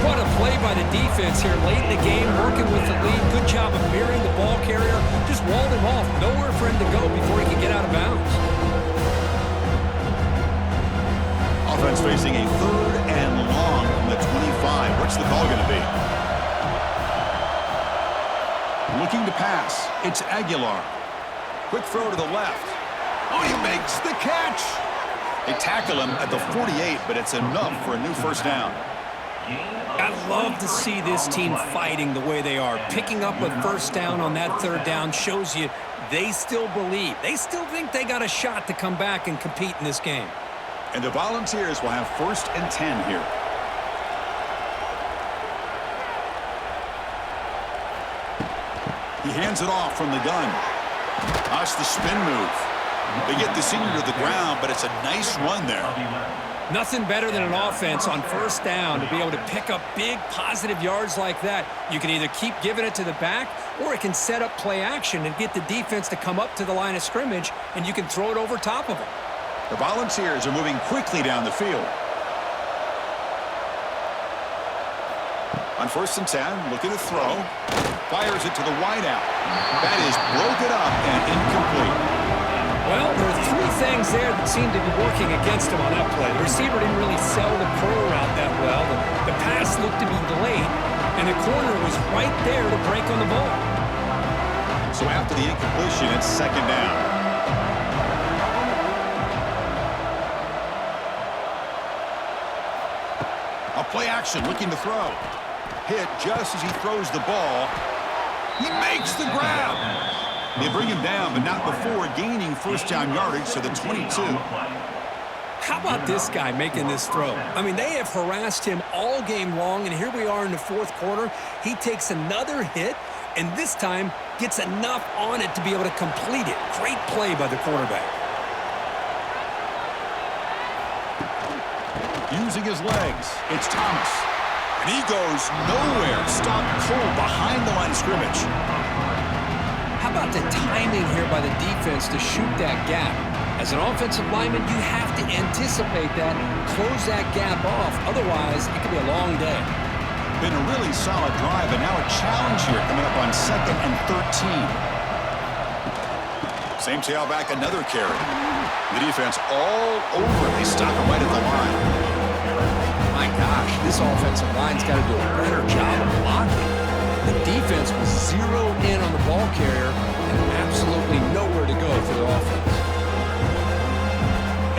Speaker 2: What a play by the defense here late in the game, working with the lead. Good job of mirroring the ball carrier. Just walled him off. Nowhere for him to go before he could get out of bounds.
Speaker 1: Offense facing a third and long from the 25. What's the call going to be? Looking to pass. It's Aguilar. Quick throw to the left. Oh, he makes the catch. They tackle him at the 48, but it's enough for a new first down.
Speaker 2: I love to see this team fighting the way they are. Picking up a first down on that third down shows you they still believe. They still think they got a shot to come back and compete in this game.
Speaker 1: And the Volunteers will have first and 10 here. He hands it off from the gun. That's the spin move. They get the senior to the ground, but it's a nice run there.
Speaker 2: Nothing better than an offense on first down to be able to pick up big positive yards like that. You can either keep giving it to the back, or it can set up play action and get the defense to come up to the line of scrimmage, and you can throw it over top of them.
Speaker 1: The Volunteers are moving quickly down the field. On first and 10, looking to throw. Fires it to the wideout. That is broken up and incomplete.
Speaker 2: Well, there are three things there that seem to be working against him on that play. The receiver didn't really sell the curl route that well. The pass looked to be delayed, and the corner was right there to break on the ball.
Speaker 1: So after the incompletion, it's second down. A play action, looking to throw. Hit just as he throws the ball. He makes the grab. They bring him down, but not before gaining first down yardage to the 22.
Speaker 2: How about this guy making this throw? I mean, they have harassed him all game long, and here we are in the fourth quarter. He takes another hit, and this time gets enough on it to be able to complete it. Great play by the quarterback.
Speaker 1: Using his legs, it's Thomas. And he goes nowhere. Stopped cold behind the line of scrimmage.
Speaker 2: How about the timing here by the defense to shoot that gap? As an offensive lineman, you have to anticipate that, close that gap off. Otherwise, it could be a long day.
Speaker 1: Been a really solid drive, and now a challenge here coming up on 2nd and 13. Same tailback, another carry. The defense all over. They stop him right at the line.
Speaker 2: My gosh, this offensive line's got to do a better job of blocking. The defense was zeroed in on the ball carrier and absolutely nowhere to go for their offense.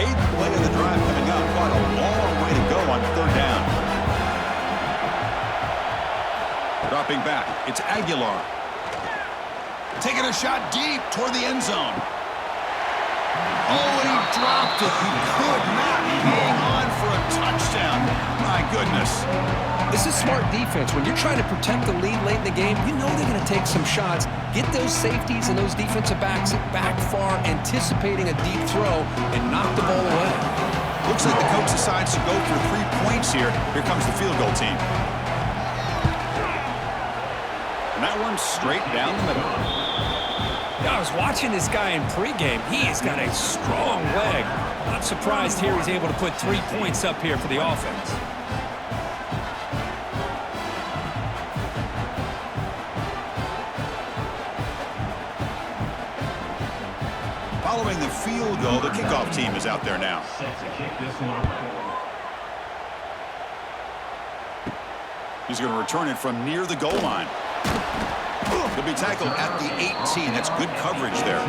Speaker 1: 8th play of the drive coming up. What a long way to go on third down. Dropping back, it's Aguilar. Taking a shot deep toward the end zone. Oh, and he dropped it. He could not hang on for a touchdown. My goodness.
Speaker 2: This is smart defense. When you're trying to protect the lead late in the game, you know they're going to take some shots. Get those safeties and those defensive backs back far, anticipating a deep throw, and knock the ball away.
Speaker 1: Looks like the coach decides to go for 3 points here. Here comes the field goal team. And that one's straight down the middle.
Speaker 2: Yeah, I was watching this guy in pregame. He has got a strong leg. Not surprised here he's able to put 3 points up here for the offense.
Speaker 1: Following the field goal, the kickoff team is out there now.
Speaker 3: Set to kick this one.
Speaker 1: He's going to return it from near the goal line. He'll be tackled at the 18. That's good coverage there.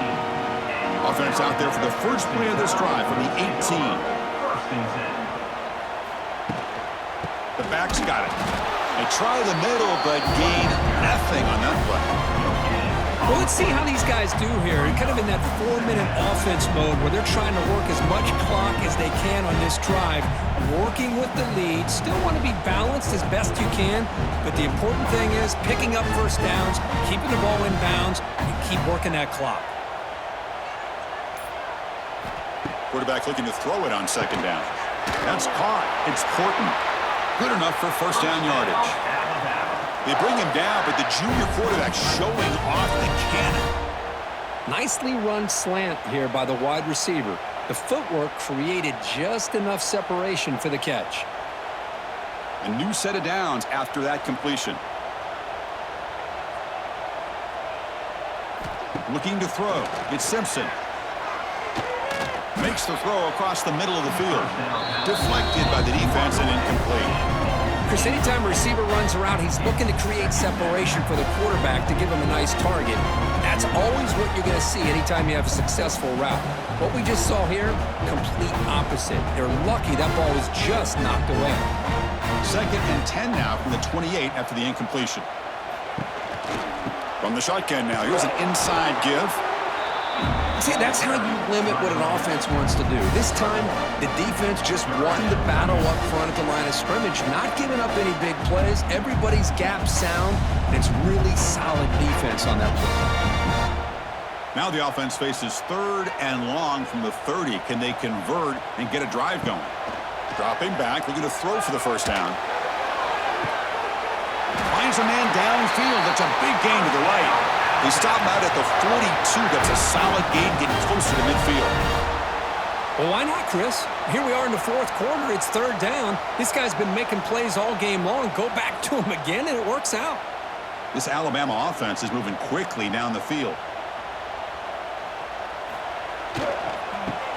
Speaker 1: Offense out there for the first play of this drive from the 18.
Speaker 3: First and 10.
Speaker 1: The back's got it. They try the middle, but gain nothing on that play.
Speaker 2: Well, let's see how these guys do here. Kind of in that 4-minute offense mode where they're trying to work as much clock as they can on this drive, working with the lead. Still want to be balanced as best you can, but the important thing is picking up first downs, keeping the ball in bounds, and keep working that clock.
Speaker 1: Quarterback looking to throw it on second down. That's caught. It's Porton. Good enough for first down yardage. They bring him down, but the junior quarterback showing off the cannon.
Speaker 2: Nicely run slant here by the wide receiver. The footwork created just enough separation for the catch.
Speaker 1: A new set of downs after that completion. Looking to throw. It's Simpson. Makes the throw across the middle of the field. Deflected by the defense and incomplete.
Speaker 2: Chris, anytime a receiver runs around, he's looking to create separation for the quarterback to give him a nice target. That's always what you're going to see anytime you have a successful route. What we just saw here, complete opposite. They're lucky that ball was just knocked away.
Speaker 1: 2nd and 10 now from the 28 after the incompletion. From the shotgun now, here's an inside give.
Speaker 2: See, that's how you limit what an offense wants to do. This time, the defense just won the battle up front at the line of scrimmage, not giving up any big plays. Everybody's gap sound, and it's really solid defense on that play.
Speaker 1: Now the offense faces 3rd and long from the 30. Can they convert and get a drive going? Dropping back, looking to throw for the first down. Finds a man downfield. That's a big gain to the right. They stop out at the 42. That's a solid gain, getting closer to midfield.
Speaker 2: Well, why not, Chris? Here we are in the 4th quarter. It's 3rd down. This guy's been making plays all game long. Go back to him again, and it works out.
Speaker 1: This Alabama offense is moving quickly down the field.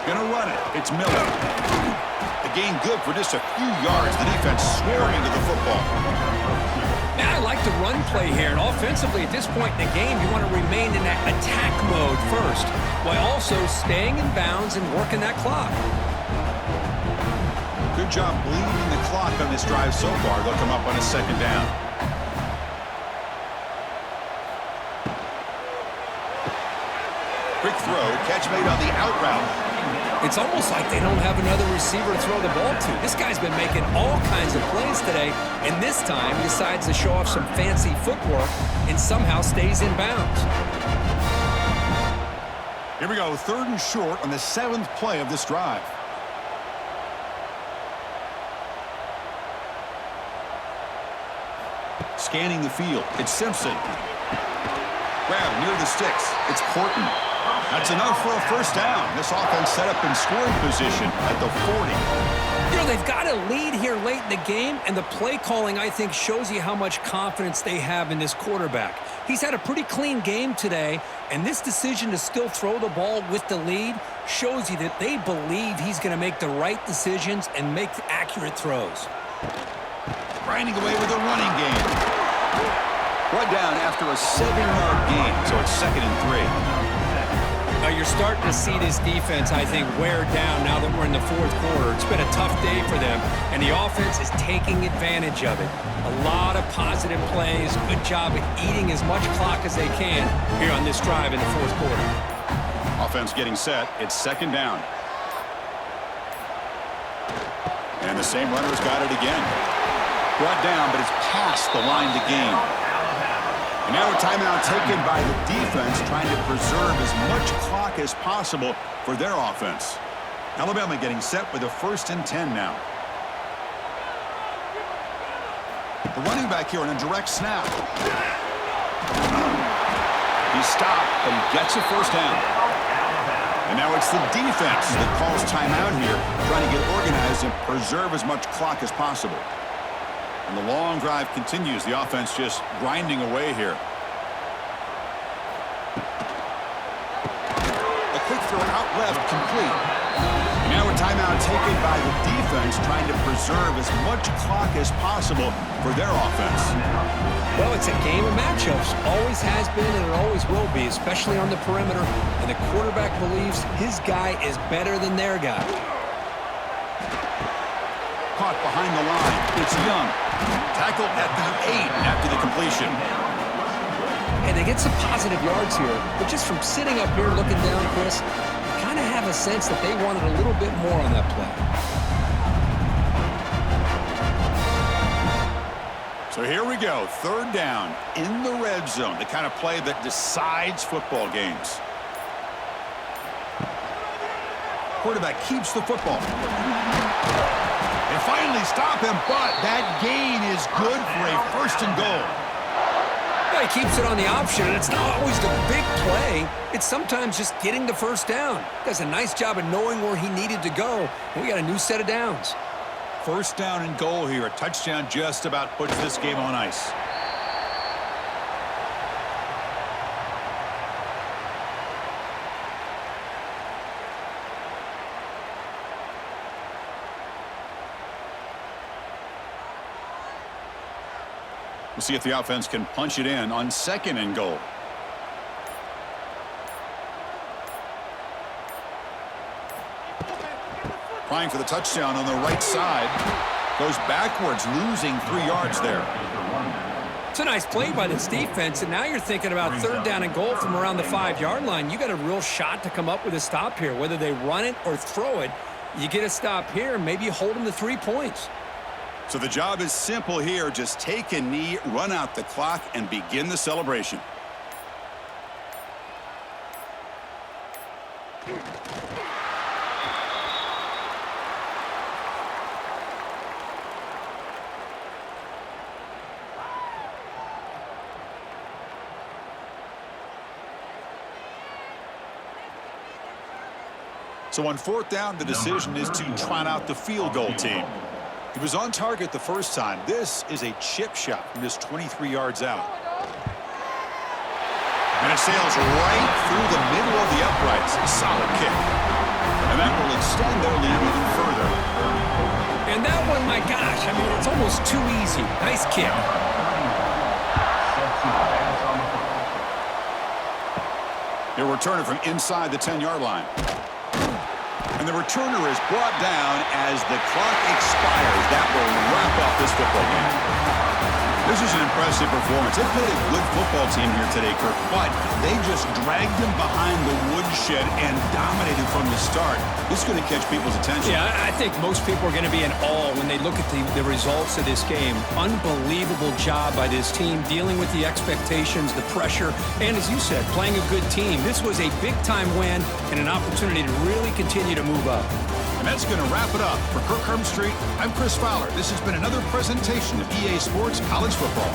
Speaker 1: Gonna run it. It's Miller. The gain good for just a few yards. The defense swarming to the football.
Speaker 2: Now, I like the run play here, and offensively at this point in the game, you want to remain in that attack mode first, while also staying in bounds and working that clock.
Speaker 1: Good job bleeding the clock on this drive so far. They'll come up on a 2nd down. Quick throw, catch made on the out route.
Speaker 2: It's almost like they don't have another receiver to throw the ball to. This guy's been making all kinds of plays today, and this time decides to show off some fancy footwork and somehow stays in bounds.
Speaker 1: Here we go, 3rd and short on the 7th play of this drive. Scanning the field, it's Simpson. Grab near the sticks, it's Porton. That's enough for a first down. This offense set up in scoring position at the 40.
Speaker 2: You know, they've got a lead here late in the game, and the play calling, I think, shows you how much confidence they have in this quarterback. He's had a pretty clean game today, and this decision to still throw the ball with the lead shows you that they believe he's going to make the right decisions and make accurate throws.
Speaker 1: Grinding away with a running game. Brought down after a 7-yard gain, so it's 2nd and 3.
Speaker 2: Now you're starting to see this defense, I think, wear down now that we're in the 4th quarter. It's been a tough day for them, and the offense is taking advantage of it. A lot of positive plays. Good job at eating as much clock as they can here on this drive in the 4th quarter.
Speaker 1: Offense getting set. It's 2nd down. And the same runner's got it again. Brought down, but it's past the line to gain. And now a timeout taken by the defense, trying to preserve as much clock as possible for their offense. Alabama getting set with a 1st and 10 now. The running back here on a direct snap. He's stopped, but he gets a first down. And now it's the defense that calls timeout here, trying to get organized and preserve as much clock as possible. And the long drive continues. The offense just grinding away here. A quick throw out left, complete. And now a timeout taken by the defense, trying to preserve as much clock as possible for their offense.
Speaker 2: Well, it's a game of matchups. Always has been and it always will be, especially on the perimeter. And the quarterback believes his guy is better than their guy.
Speaker 1: Caught behind the line. It's Young. Tackled at the 8 after the completion.
Speaker 2: And they get some positive yards here. But just from sitting up here looking down, Chris, kind of have a sense that they wanted a little bit more on that play.
Speaker 1: So here we go, third down in the red zone, the kind of play that decides football games. Quarterback keeps the football. They finally stop him, but that gain is good for a first and goal.
Speaker 2: Well, he keeps it on the option, and it's not always the big play. It's sometimes just getting the first down. Does a nice job of knowing where he needed to go, and we got a new set of downs.
Speaker 1: First down and goal here. A touchdown just about puts this game on ice. We'll see if the offense can punch it in on second and goal. Trying for the touchdown on the right side. Goes backwards, losing 3 yards there.
Speaker 2: It's a nice play by this defense, and now you're thinking about third down and goal from around the 5-yard line. You got a real shot to come up with a stop here. Whether they run it or throw it, you get a stop here, maybe you hold them to 3 points.
Speaker 1: So the job is simple here. Just take a knee, run out the clock, and begin the celebration. So on fourth down, the decision is to trot out the field goal team. He was on target the first time. This is a chip shot from just 23 yards out. And it sails right through the middle of the uprights. A solid kick. And that will extend their lead even further.
Speaker 2: And that one, my gosh, I mean, it's almost too easy. Nice kick.
Speaker 1: He'll return it from inside the 10-yard line. And the returner is brought down as the clock expires. That will wrap up this football game. This is an impressive performance. They played a good football team here today, Kirk, but they just dragged them behind the woodshed and dominated from the start. This is going to catch people's attention.
Speaker 2: Yeah, I think most people are going to be in awe when they look at the results of this game. Unbelievable job by this team, dealing with the expectations, the pressure, and as you said, playing a good team. This was a big-time win and an opportunity to really continue to move up.
Speaker 1: And that's going to wrap it up. For Kirk Street, I'm Chris Fowler. This has been another presentation of EA Sports College Football.